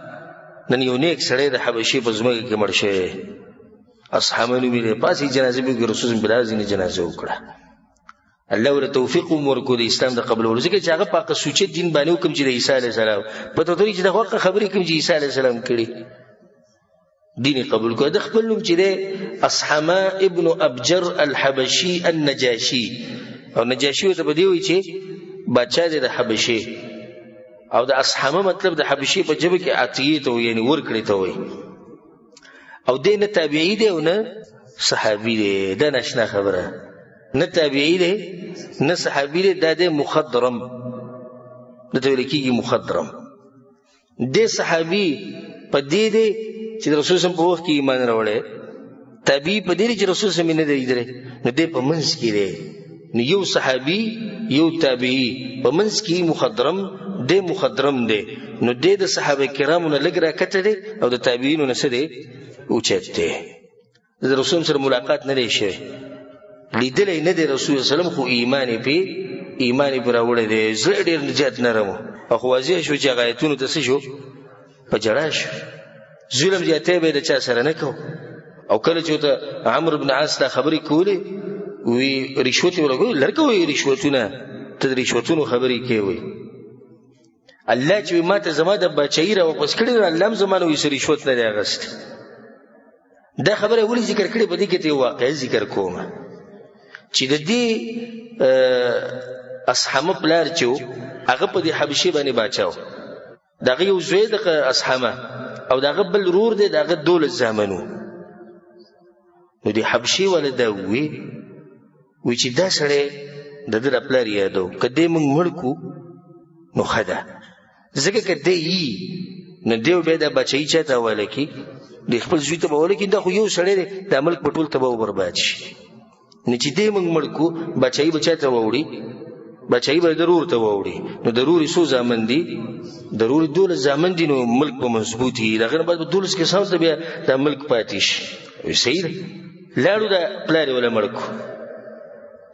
نن یو نیک سړی د حبشي په ځمکه کې مړ شوی اصحمه نومې دی پاسې جنازه به رسول الله بلا ځینې جنازه وکړه الله ور توفیق ورکو د اسلام د قبولولو ځکه چې هغه پاک سوچ دین باندې حکم چې د عیسی علیه السلام په تو چې د وخت خبرې کوم چې عیسی علیه السلام کړي دین قبول کو د خپل نوم چې دی اصحمه ابن ابجر الحبشي النجاشي او نجاشي ته بدی وی چې بادشاہ دی د حبشي او د اصحابه مطلب د حبشي په جبه کې عطیه ته یعنی ور کړی ته وي او دې نه تابعی دی او نه صحابي دی دا نشنا خبره نه تابعی دی نه صحابي دی دا د مخضرم د ته لیکي مخضرم دې صحابي په دې دی چې رسول الله په وخت کې ایمان راوړی تابعی په دې چې رسول الله نه دی درې نو دې په منځ کې دی نو یو صحابي یو تابعی په منځ کې مخضرم د مخضرم دی نو د صحابه کرامو نه لګ را کته دی او د تابعینو نه څه دی اوچت دی د رسول سره ملاقات نه لري شي لیدلې نه دی رسول سلام خو ایمان پر راوړی دی زړه ډیر نجات نرمو خو واضح شو چې غایتونو ته څه شو په جړا شو ظلم جاته به د چا سره نه کو او کله چې ته عمرو بن عاص لا خبرې کولې وی رشوت ورغوي لرګوي رشوتونه ته رشوتونو خبرې کوي الله چې ما ته زما د بچی را واپس کړی الله زمانه وي سری شوت نه دی غست دا خبره ولې ذکر کړې په دې کې ته واقع ذکر کوم چې د دې اصحابه پلار چې هغه په دې حبشي باندې بچاو دغه یو زوی د اصحابه او دغه بل رور دی دغه دولت زمانو نو دې حبشي ولدا وی چې دا سره د دې خپل یادو کدی موږ مړکو نو خدا زکه کده یي نو دیو به د بچی چاته ولکی د خپل زوی ته ولکی دا خو یو سړی دی د ملک په ټول ته برباد شي نه چې دې موږ مړکو بچی بچاته ووري بچی به ضرور ته ووري نو ضروري سو ځامن دي ضروري دول ځامن دي نو ملک په مضبوطي دغه بعد په دولس کې ساوت بیا د ملک پاتې شي صحیح لاړو د پلاری ولا مړکو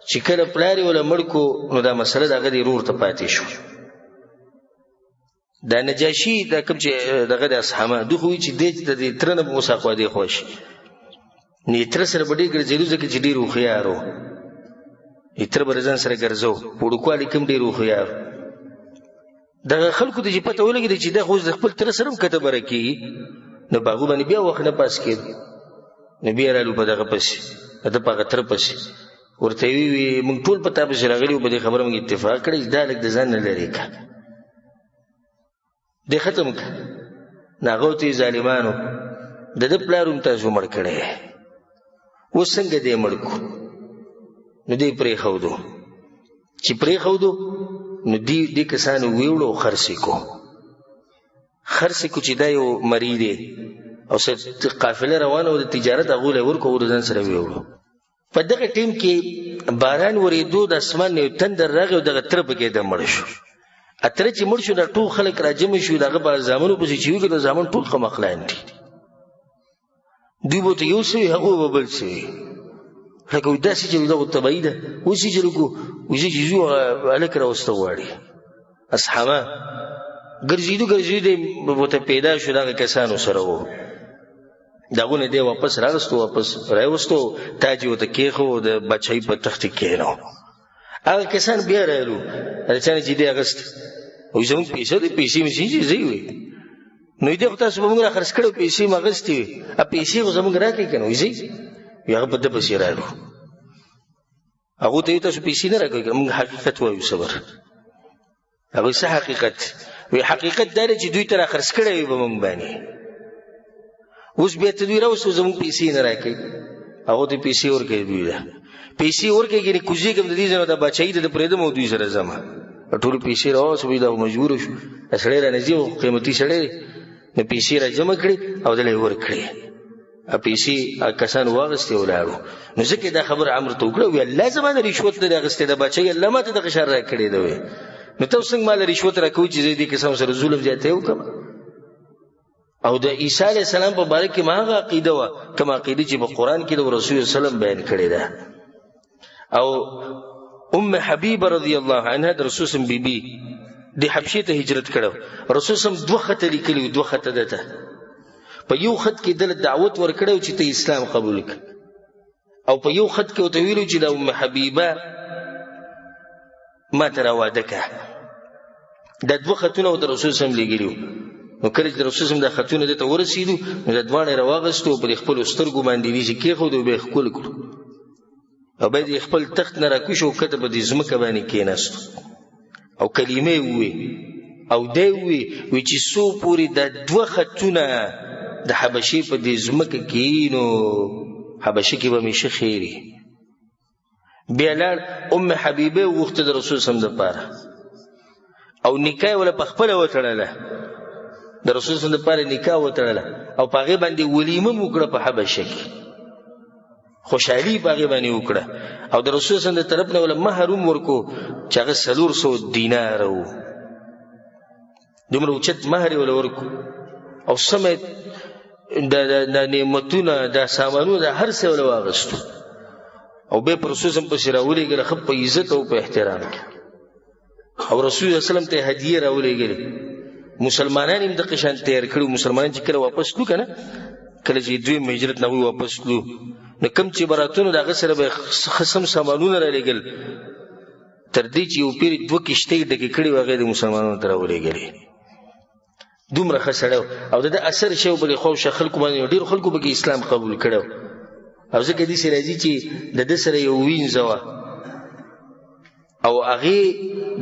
چې کله پلاری ولا مړکو نو دا مسله دغه ضرور ته پاتې شو دا نجاشي دا کوم چې دغه د اصحابه دغه وی چې د ترنه په مساقوا دی خوش نه تر سره بډې ګرځېلو ځکه چې ډیرو خيارو اتر برزان سره ګرځو پړکوالي کوم ډیرو خيار دغه خلکو د چې پته ولګي چې د خو خپل تر سره کته برکی نو باغو باندې بیا وخت نه پاس کړي نبی رالو په دغه پسې د پاغه تر پسې ورته وی مونږ ټول پتا به راغلی په دې خبره مونږ اتفاق کړی دا لګ د ځان نه لري کا د ختم ک ناغوتی ظالمانو د د پلاروم تاسو مړ کړي وسنګ دې مړ کو نو دې پرې خودو چې پرې خودو نو دې کسانو ویوړو خرسي کو چې دا یو مری دی او څه قافله روانه د تجارت غوله ورکو ورځن سره ویوړو په دغه ټیم کې باران ورېدو د اسمان یو تندر راغی او دغه تر بګې د مړ شو اتر چې مړ شو د ټول خلک راجم شو دغه بار زامنو په چې ویل د زامن ټول خمخلان دي دوی به ته یو څه هغه بل څه هغه داسې چې دغه تبعی ده وسی چې لګو وسی چې زو الک راوستو واړي اصحابه ګرځیدو به ته پیدا شو دغه کسانو سره وو داغونه دی واپس راوستو تاج وته کېخو د بچای په تخت کې نو هغه کسان بیا راغلو رچانه چې دی اگست او زموږ پیسې مې زی وي نو دې تاسو به موږ خرڅ کړو پیسې مغستې ا پیسې زموږ راکې کنه وي زی یو په دې پیسې راغلو هغه ته تاسو پیسې نه راکې موږ حقیقت وایو صبر هغه څه حقیقت وی حقیقت دا چې دوی تر خرڅ کړو به موږ باندې اوس بیا ته دوی راوسو زموږ پیسې نه راکې هغه ته پیسې ورکې دوی پیسې ورکې کوزي کوم د دې زنه د بچای د پرېدم او دوی سره زما ټول پیسې راوسوي دا مجبور شو سړی رانځي او قیمتي سړی نو پیسې را جمع کړي او دلته ورکړي پیسې کسان واغستې ولاړو نو ځکه دا خبر عمرو ته وکړه وی الله زما د رشوت نه اغستې ده بچي الله ماته د غشار را کړی دی نو تاسو څنګه مال رشوت راکوي چې دې قسم سره ظلم زیاته وکم او د عیسی علی السلام په باره کې ماغه عقیده وا کما عقیده چې په قران کې د رسول سلام بیان کړی ده او حبیبه رضی الله عنها د رسول سم بیبي د حبشې ته هجرت کړو رسول سم دوه خط لیکلي دوه خط دته په یو خط کې د دعوت ورکړو چې ته اسلام قبول کړ او په یو خط کې وته ویلو چې د حبیبه ما ترا واده کا د دوه خطونه د رسول سم لګیلو نو کله چې رسول سم د خطونه ته ورسېدو نو د دوانه راوغستو په خپل سترګو باندې دي چې کې خو دوی به خپل کړو او به خپل تخت نه راکوشو کته په دې زمکه باندې کېناست او کلمې وې او دی وې چې سو پوری د دوه خطونه د حبشي په دې زمکه کې نو حبشي کې به مشه خیری بیا لار حبیبه وخت د رسول سم د پاره او نکاح ولا په خپل وتړله د رسول سم د پاره نکاح وتړله او پاغه باندې ولیمه وکړه په حبشه کې خوشحالي پاغه باندې وکړه او د رسول سم د طرف نه ولا محروم ورکو چې هغه 400 دینار وو دومره اوچت مہر ولا ورکو او سمه د نعمتونه د سامانونو د هر څه ولا واغستو او به رسول سم په شراولې کې خپ په عزت او په احترام کې او رسول الله سلام ته هدیه راولې کې مسلمانان هم د قشان تیر کړو مسلمانان چې کله واپس لو کنه کله چې دوی هجرت نه واپس لو نو کم چې براتونو د غسر به خصم سامانونه را لګل تر دې چې یو پیر دوه کشته ډکې کړي واغې د مسلمانانو تر ولېګلې دومره خسړو او د اثر شو په خو خلکو باندې ډیر خلکو به اسلام قبول کړو او ځکه دې سره راځي چې د دې سره یو وینځوا او هغه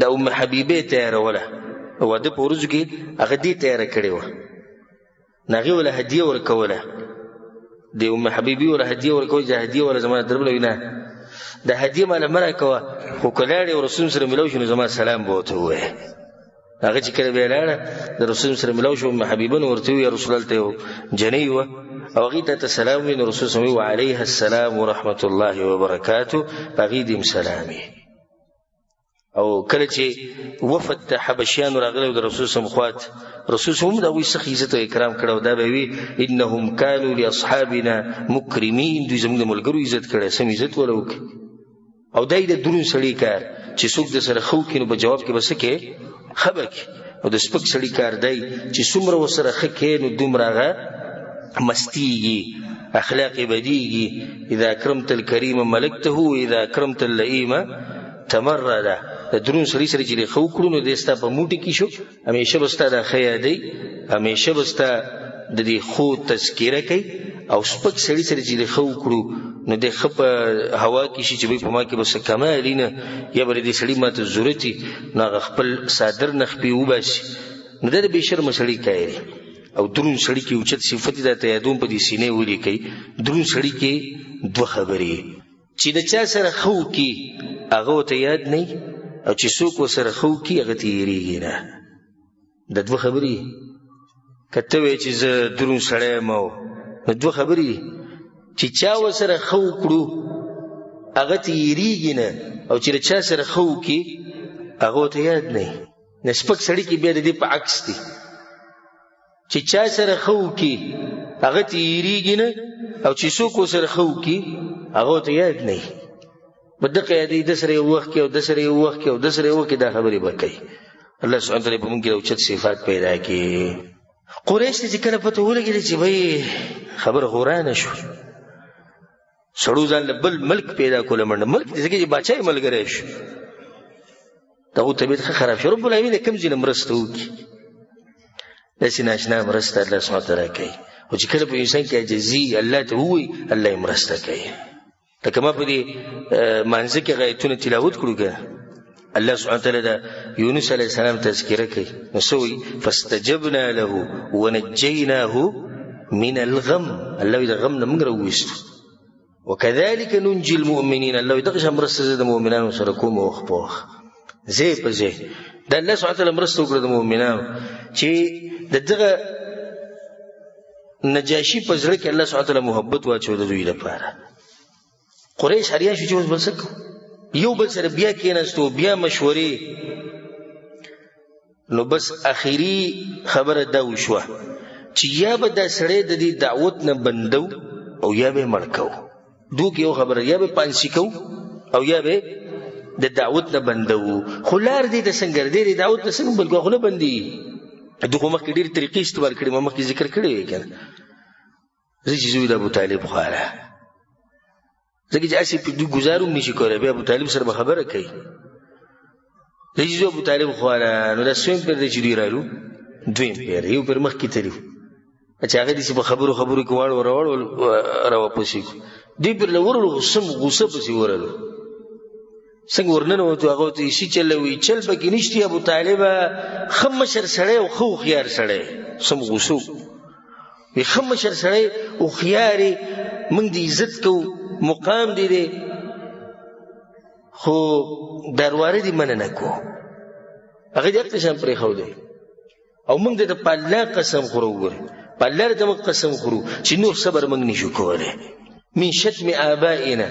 د حبیبه تیار ولا او د پورز کې هغه دې تیار کړی و نغه ولا هدیه ورکوله د حبیبي ولا هدیه ورکوي چې هدیه ولا زمانه دربل وینا د هدیه مال مرکوا خو کلاړي رسول سره ملو شنو زما سلام بوته وې هغه چې کله ویلاړه د رسول سره ملو شو حبیبن ورته یا رسول الله ته جنې و او هغه ته سلام وین رسول صلی الله علیه السلام ورحمت الله وبرکاته بغیدم سلامي او کله چې وفد حبشیان راغله د رسول صلی الله علیه رسول صلی الله علیه وسلم د عزت او اکرام کړو دا به وی انهم كانوا لاصحابنا مکرمین دوی زموږ ملګرو عزت کړي سم عزت ولوک او دای د درون سړی کار چې څوک د سره خو کینو په جواب کې بسکه خبک او د سپک سړی کار دی چې څومره وسره خکې نو دومره مستیږي اخلاق بدیږي اذا اکرمت الكريم ملكته واذا اکرمت اللئيم تمرد د درون سړي سره چې خو کړو نو دستا په موټي کې شو همیشه بستا د خیادی همیشه بستا د دې خو تذکره کوي او سپک سړي سره چې خو کړو نو د خپ هوا کې شي چې په ما کې بس کمالینه یا بر دې سړي ماته ضرورتي نو خپل صادر نخپي وباسي نو د به شرم سړي کوي او درون سړي کې اوچت صفت د ته یادوم په دې سینې ولي کوي درون سړي کې دوه خبرې چې د چا سره خو کې هغه ته یاد نه او چې څوک وسره خو کې هغه تیریږي نه د دوه خبرې کته وی چې زه درون سړی مو دوه خبرې چې چا وسره خو کړو هغه تیریږي نه او چې چا سره خو کې هغه ته یاد نه نسبک سړی کې بیا د دې په عکس دي چې چا سره خو کې هغه تیریږي نه او چې څوک وسره خو کې هغه ته یاد نه بدقه دې د سره یو وخت کې او د سره یو وخت کې او د سره یو کې دا خبرې وکړي الله سبحانه وتعالى په موږ کې اوچت صفات پیدا کړي قریش چې کله پته ولګي چې وای خبر غورانه شو سړو ځان بل ملک پیدا کول منډه ملک دې کې بچای ملګری شو دغه طبيعت خراب شو رب العالمین کوم ځین مرسته وکي لسه ناشنا مرسته الله سبحانه وتعالى کوي او چې کله په انسان کې عجزي الله ته وای الله مرسته کوي لکه ما په دې مانځ کې غایتونه تلاوت کړو کنه الله سبحانه وتعالى دا یونس علیه السلام تذکرہ کوي نو سوی فاستجبنا له ونجيناه من الغم الله دې غم نه موږ راوېستو وكذلك ننجي المؤمنين الله دې غشم مرسته د مؤمنانو سره کوم او خپوخ زی په زی د الله سبحانه وتعالی مرسته وکړه د مؤمنانو چې دغه نجاشي په زړه کې الله سبحانه وتعالی محبت واچو د دوی لپاره. قریش حریان شو چې اوس بل څه یو بل سره بیا کېناستو بیا مشورې، نو بس اخیری خبره دا وشوه چې یا به دا سړی د دې دعوت نه بندو او یا به مړ کو. دوی یو خبره، یا به پانسی کو او یا به د دعوت نه بندو. خو لار دې د څنګه دې دعوت نه څنګه بلکې خو نه بندي. دغه مخکې ډېر طریقې استعمال کړي، ما مخکې ذکر کړی وی کنه. زه چې زوی د ابو طالب خواله ځکه چې اسی په دوی گزارو نشي کولای، بیا ابو طالب سره به خبره کوي. زه چې ابو طالب خواله نو د سویم پر دې چې دوی رالو دویم پیر یو پر مخ کې تریو چې هغه دې په خبرو کې واړو را واپسې کو دی پر لورلو غصه پسې ورلو څنګه ورننه وته هغه ته شي چلوي چل پکې نشتی. ابو طالب خمشر سړی او خو خيار سړی سم غصو وي خمشر سړی او خياري موږ دې عزت کو مقام دې خو دروازه دې مننه کو هغه دې اقتشام پرې خو دی او موږ دې په الله قسم خورو ګره په الله دې موږ قسم خورو چې نور صبر موږ نشو کولای. من شتم آبائنا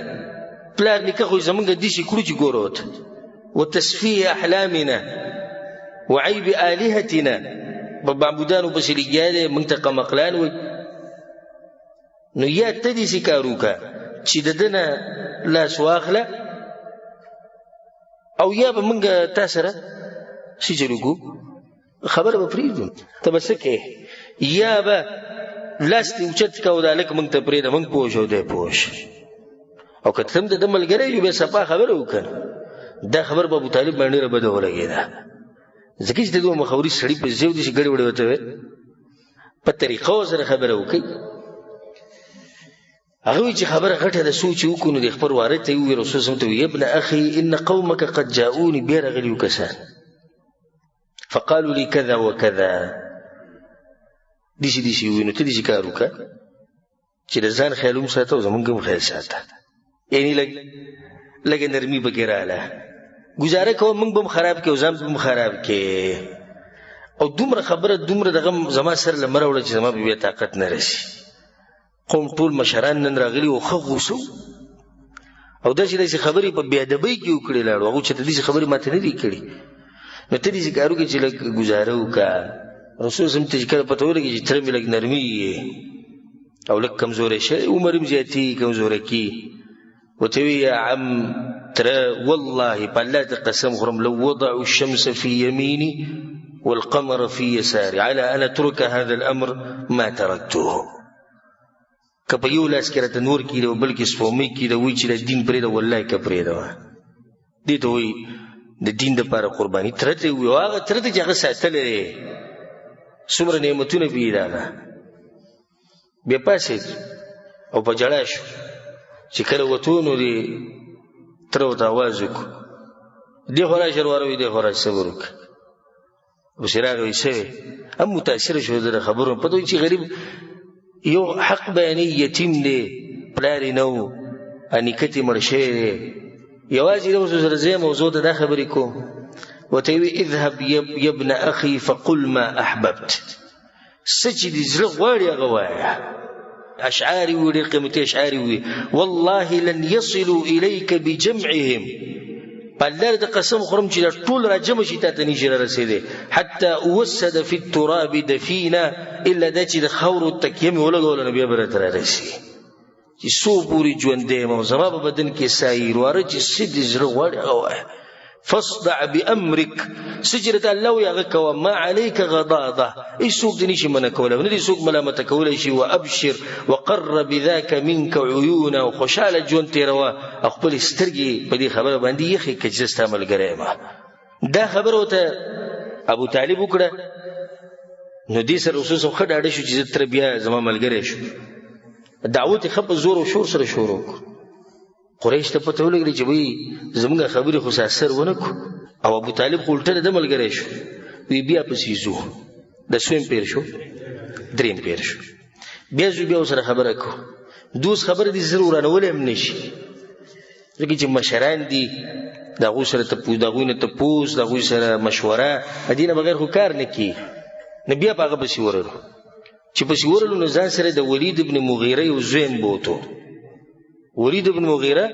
پلار نکه خو زمونږ دې شي کړو چې ګوروت وتصفيه احلامنا وعيب الهتنا بمعبودانو بشریګاله موږ ته قمقلان وي. نو یا ته دې سکارو کا چې ددنه لاس واخله او یا به موږ تاسو سره شي چلوګو خبره به پریږدو ته بس کې یا به لاس دې اوچت کو دا لک موږ ته پریږده موږ پوښو دې پوښ او که تم د ملګری یو به صفه خبره وکړ دا خبر به ابو طالب باندې را بده ولګیدا ځکه چې دغه مخوري سړی په زیو دي چې ګړې وړې وته په طریقو سره خبره وکړي. هغه چې خبره غټه د سوچ وکړو د خبر وارد ته وي رسول الله ته ابن اخي ان قومك قد جاءوني بيرغلي وكسان فقالوا لي كذا وكذا دي وینو ته دي کاروکا چې د ځان خیالوم ساته او زمونږ هم خیال ساته یعنی لګ نرمي بګراله گزاره کوم موږ به خراب کې او ځم به خراب کې او دومره خبره دومره دغه زما سره لمر وړه چې زما به طاقت نه رسي. قوم ټول مشران نن راغلي او خغوسو او دا چې خبرې په بیا ادبۍ کې وکړي لاړو هغه چې دې خبرې ماته نه دي کړي. نو ته دې کارو کې چې لګ گزاره وکا رسول سم ته کړه پته ولګي چې تر مې لګ نرمي او لګ کمزورې شي عمر زیاتی کمزورې کی وته يا عم ترى والله بالله قسم خرم لو وضعوا الشمس في يميني والقمر في يساري على ان اترك هذا الامر ما تركته. کپه یو لاس کې راته نور کې او بلکې سپومې کې د وی چې د دین پرې د والله کې پرې دا دي ته وی د دین د لپاره قرباني ترته وی هغه ترته چې هغه ساتلې څومره نعمتونه پیدا ده بیا پاسې او په جړا شو چې کله وتونو دي تر وته आवाज وکړو دی خورا شروع دی خورا صبر وک وسراغ وي سي هم متاثر شو د خبرو په دوی چې غریب یو حق بیانی یتیم دی پلاری نو انی کتی مرشه یوازې د وسره زې موضوع ده خبرې کوم وته وی اذهب يا ابن اخي فقل ما احببت سجد زړه غواړي هغه وایا اشعاري وړي قیمتي اشعاري وي والله لن يصلوا اليك بجمعهم بالله د قسم خرم چې ټول را جمع شي ته نشي رسیدي حتى اوسد في التراب دفينا الا د چې د خور تکیم ولګول نبی برته راشي چې سو پوری ژوندې مو زما په بدن کې سایر ور چې سید زړه غواړي هغه فاصدع بامرك سجرت الله يغك وما عليك غضاضه يسوق دنيش منك ولا ندي سوق ملامتك ولا شيء وابشر وقر بذاك منك عيونا وخشال جون تيروا خپل سترګي په دې خبره باندې یخي کجه استعمال غريمه دا خبره وته ابو طالب وکړه نو دې سره رسول الله خدای اړ شو چې تر بیا زما ملګری شو دعوت خپ زور او شور سره شروع قریش ته پته ولګی چې وی زموږه خبرې خو اثر ونکو او ابو طالب خپلټه د ملګری شو وی بیا پسې زو د سویم پیر شو دریم پیر شو بیا سره خبره کو دوس خبره دي ضرور نه ولې هم نشي ځکه چې مشران دي د هغوی سره د هغوی نه تپوس د هغوی سره مشوره د دې نه بغیر خو کار نه کیږي. نو بیا په هغه پسې ورلو چې پسې ورلو نو ځان سره د ولید ابن مغیره یو زوی هم بوتو. ولید ابن مغیره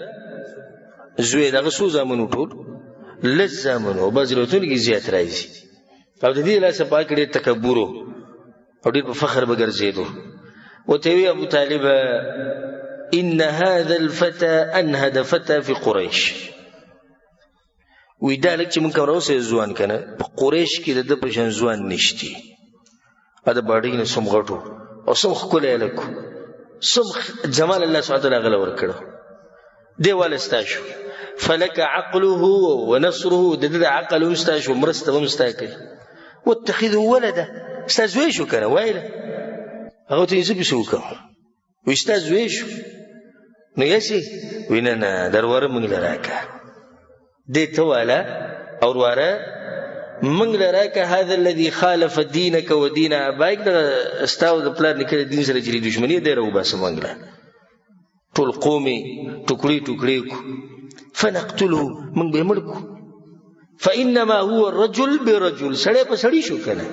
زوی دغه څو زامنو ټول لږ زامنو او بعضې روایتونو کې زیات راځي او د دې لاسه په هغه کې ډېر تکبر او ډېر په فخر به ګرځېدو. ورته وی ابو طالب ان هذا الفتى انهد فتى في قریش. وی دا لږ چې موږ کوم راوسې ځوان که نه په قریش کې د ده په شان ځوان نشتي. د باډۍ نه څوم غټو او څوم ښکلی هلک څوم جمال الله سبحانه وتعالی هغه له ورکړی دی والا ستا شو. فلک عقله ونصره د ده د عقل هم ستا شو مرسته هم ستا کوي. واتخذه ولده ستا زوی شو که نه وایله هغه ته یې زه پسې وکړم وایي ستا زوی شو نو یسې وایي نه نه درواره موږ له راکړه دې ته واله او ورواره موږ له راکړه هذا الذي خالف دینک و دین ابایک دغه ستا او د پلار نیکه د دین سره چې دشمني دی راوباسه موږ له ټول قوم یې ټوکړې ټوکړې کړو فنقتله موږ به یې مړ کړو. فانما هو الرجل برجل سړی په سړي شو که نه.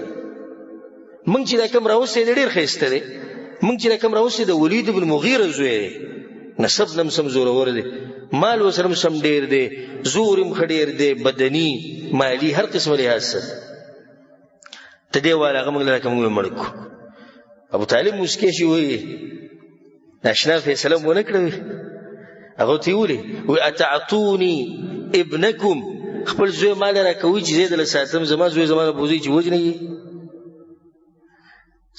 موږ چې دا کوم راوستی دی ډېر ښایسته دی. موږ چې دا کوم راوستی د ولید بن مغیره زوی دی نسب نه هم سم زورور دی مال ورسره هم سم ډېر دی زور هم ښه ډېر دی بدني مالي هر قسمه لحاظ سره ته دې والا هغه موږ له راکړه موږ یې مړ کړو. ابو طالب موسکی شي وایي ناشنا فیصله مو ونه کړه هغه ورته یې ولې وایي اتعطوني ابنکم خپل زوی ما له راکوي چې زه یې دله ساتم زما زوی زما نه بوځي چې وجنوي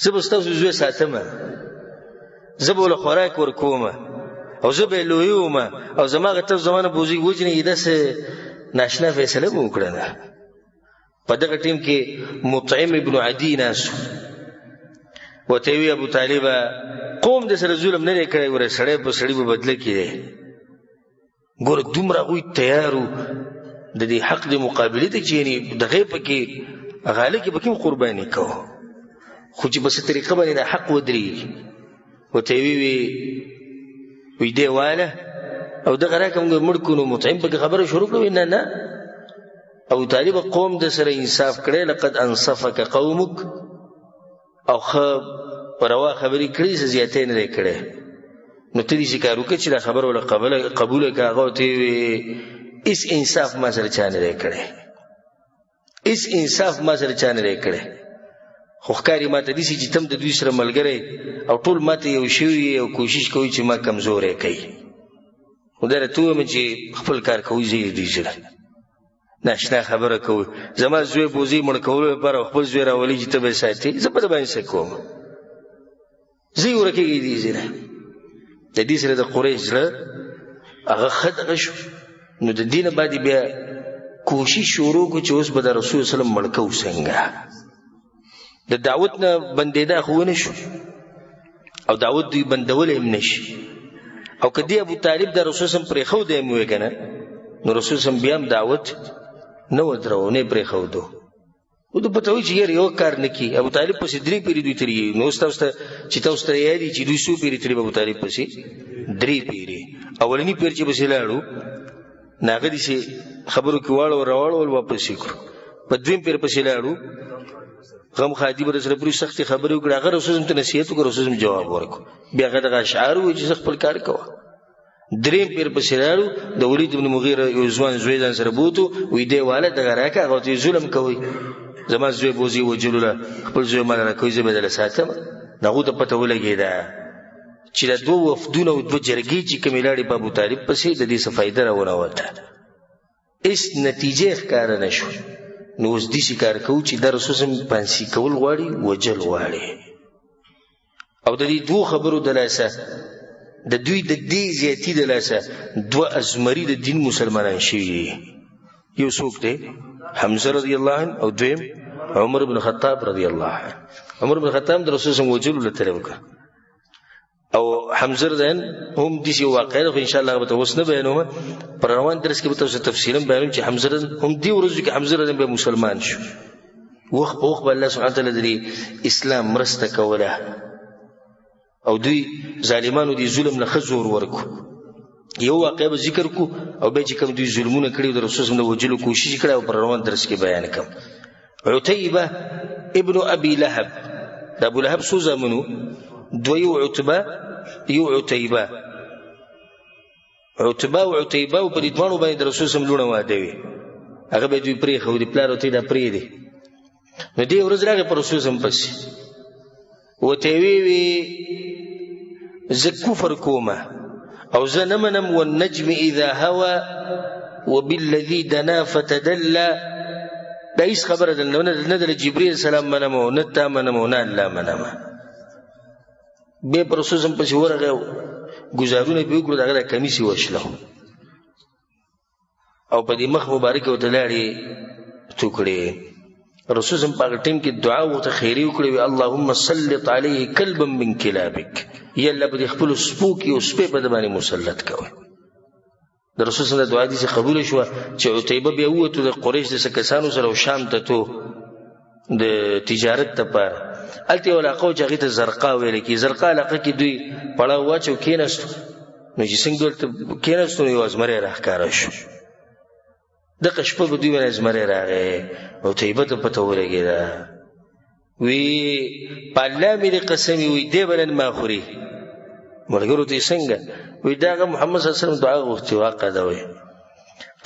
زه به ستاسو زوی ساتم زه به له خوراک ورکوم او زه به یې لویوم او زما هغه تاسو زما نه بوځي وجنوي داسې ناشنا فیصله به وکړه نه. په دغه ټیم کې مطعم ابن عدي ناست ورته یې وویل ابو طالبه قوم د سره ظلم نه دی کړی ګوره سړی په سړي به بدله کې دی ګوره دومره هغوی تیار وو د دې حق د مقابلې ته چې یعنې دغې پکې غاله کې پکې هم قرباني کوو خو چې په څه طریقه باندې د حق ودرېږي. ورته یې وی دی واله او دغه راکه موږ مړ کړو. نو مطعم پکې خبره شروع کړه نه نه ابو طالب قوم د سره انصاف کړی لقد انصفک قومک او ښه په روا خبرې کړي څه زیاتې نه دی کړی. نو ته دې چې کار وکړه چې دا خبره وله قبوله کړه هغه ورته هېڅ انصاف ما سره چا نه دی کړی هېڅ انصاف ما سره چا نه دی کړی خو ښکاري ما ته داسې چې تم د دوی سره ملګری او ټول ما ته یو شوي او کوشش کوي چې ما کمزوری کوي. خو دا راته ووایم چې خپل کار کوي زه یې دوی سره ناشنا خبره کوي زما زوی بوځي مړ کولو لپاره خپل زوی راولي چې ته به یې ساتې زه په ده باندې څه کوم زه یې ورکېږي دې ځای نه. د دې سره د قریش زړه هغه ښه دغه شو. نو د دې نه بعد بیا کوشش شروع کړو چې اوس به د رسول وسلم مړ کوو څنګه. د دعوت نه بندېدا خو ونه شو او دعوت دوی بندولی هم نشي او که دې ابو طالب د رسول وسلم پرېښودی هم وی که نه نو رسول وسلم بیا هم دعوت نه ودرو نه یې پرېښودو. و ده پته وایي چې یار یو کار نه کي. ابو طالب پسې 3 پیرې دوی ترې نو اوس تاسو ته چې تاسو ته یادي چې دوی څو پیرې ترې ابو طالب پسې 3 پیرې. اولني پیر چې پسې لاړو نو هغه داسې خبرو کې واړول راواړول واپس یې کړو. په 2 پیر پسې لاړو غم خادي به سره پوری سختې خبرې وکړې هغه رسول ته نصیحت وکړه رسول جواب ورکړو بیا هغه دغه اشعار وایي چې زه خپل کار کوه. 3 پیر پسې لاړو د ولید بن مغیره یو ځوان زوی ځان سره بوتو وایي دی واله دغه راکړه هغه ورته ظلم کوئ زما زوی بوځي وجلو له خپل زوی ما نه راکوي زه به دله ساتم. د هغو ته پته ولګېده چې دا 2 وفدونه او 2 جرګې چې کومې لاړې په ابو طالب پسې د دې څه فایده راونهوته هېڅ نتیجه یې ښکاره نه شو. نو اوس داسې کار کوو چې دا رسول صلی پانسي کول غواړي وجل غواړي او د دې 2 خبرو د لاسه د دوی د دې زیاتي د لاسه 2 ازمري د دین مسلمانان شوي دي. یو څوک دی حمزه رضی الله عنه او دویم عمر بن خطاب رضی الله عنه. عمر بن خطاب د رسول صلی وجلو له طلب وکړه او حمزه رضی الله هم داسې واقعه ده خو انشاءالله هغه به ته اوس نه بیانوم پر روان درس کې به تاسو تفصیلا بیانوم چې حمزه هم دې ورځو کې حمزه رضی الله مسلمان شو. وخت په وخت به الله سبحانه وتعالی د اسلام مرسته کوله او دوی ظالمانو دې ظلم نه ښه زور ورکړو. یو واقعه به ذکر کو او به چې کوم دوی ظلمونه کړي د رسول صلی الله علیه وسلم د وجلو کوشش کړي او پر روان درس کې بیان کوم. عتیبه ابن ابي لهب، د ابو لهب څو زامنو؟ دوی عتبه یو عتیبه. عتبه او عتیبه په دې دوانو باندې د رسول صلی الله علیه وسلم لونه واده وي. هغه به دوی پرې خو دي پلار ته دا پرې دي. نو دې ورځ راغی پر رسول صلی الله علیه وسلم پس وته وی ز کفر کومه او زه نه منم والنجم اذا هوى وبالذي دنا فتدلى. دا هیڅ خبره ده نه د جبرئیل السلام منم او نه تا منم او نه الله منم. به پر رسول صلی الله علیه وسلم پس ورغه گزارونه به وکړو دغه کمیسي وشله او په دې مخ مبارک او دلاړي ټوکړي. رسول صلی الله علیه وسلم په ټیم کې دعا وته خیری وکړي اللهم سلط عليه كلبا من كلابك، یا الله په خپل سپو کې او سپې په باندې مسلط کوي. د رسول صلی الله علیه وسلم دعا دي چې قبول شو چې عتیبه بیا وته د قریش د کسانو سره شام ته تو د تجارت لپاره الته علاقه چې هغه ته زرقا ویل کی. زرقا علاقه کې دوی پړاو واچو کېناست نو چې څنګه دلته کېناست نو یو ازمره راښکاره شو. د قشپه په دوی باندې ازمره راغی او عتیبه ته پته ورګیدا وی پاله مې قسمی وی دی بلن ما خوري مرګرو ته څنګه وی دا محمد صلی الله علیه وسلم دعا غوښتي واقع دا وی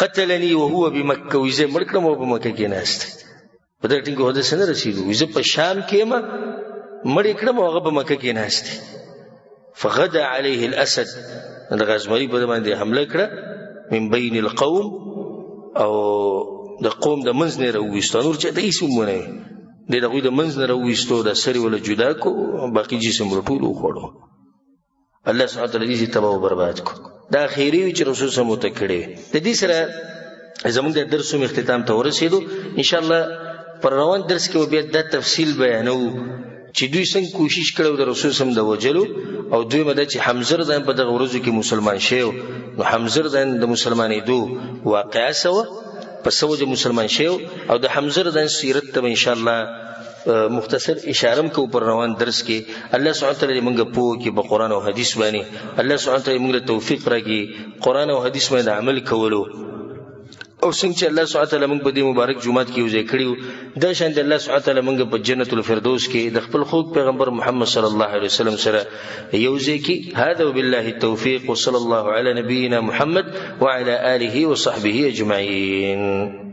قتلني وهو بمکه وی زه مړ کړم او په مکه کې ناست په دې ټینګ هدا سره رسیدو وی زه په شام کې ما مړ کړم او هغه په مکه کې ناست. فغدا عليه الاسد، د غزمری په باندې حمله کړه من بین القوم او د قوم د منځ نه راوېستو. نور چې د ایسمونه دغه د منځ نه راوېستو د سری ولا جدا کو باقی جسم ټول خوړو. الله سبحانه وتعالى دې تباہ او برباد کو. دا خیری چې رسول صلی الله علیه وسلم کړي. د دې سره زموږ د درسو اختتام ته ورسېدو. ان شاء الله پر روان درس کې بیا د تفصیل بیانو چې دوی څنګه کوشش کړو د رسول صلی الله علیه وسلم د وجلو او دوی مده چې حمزه رضی په دغه ورځو کې مسلمان شیو. نو حمزه رضی د مسلمانې دو واقعا سوا پس وجه مسلمان شیو او د حمزه رضی سیرت ته ان شاء الله مختصر اشاره کو پر روان درس کې. الله سبحانه وتعالى موږ په کې په قران او حديث باندې الله سبحانه وتعالى موږ ته توفیق راکړي قران او حديث باندې عمل کولو او څنګه چې الله سبحانه وتعالى موږ په دې مبارک جمعات کې وځي کړیو دا شان د الله سبحانه وتعالى موږ په جنت الفردوس کې د خپل خوږ پیغمبر محمد صلی الله علیه وسلم سره یوځي کې. هذا وبالله التوفيق وصلى الله على نبينا محمد وعلى آله وصحبه اجمعين.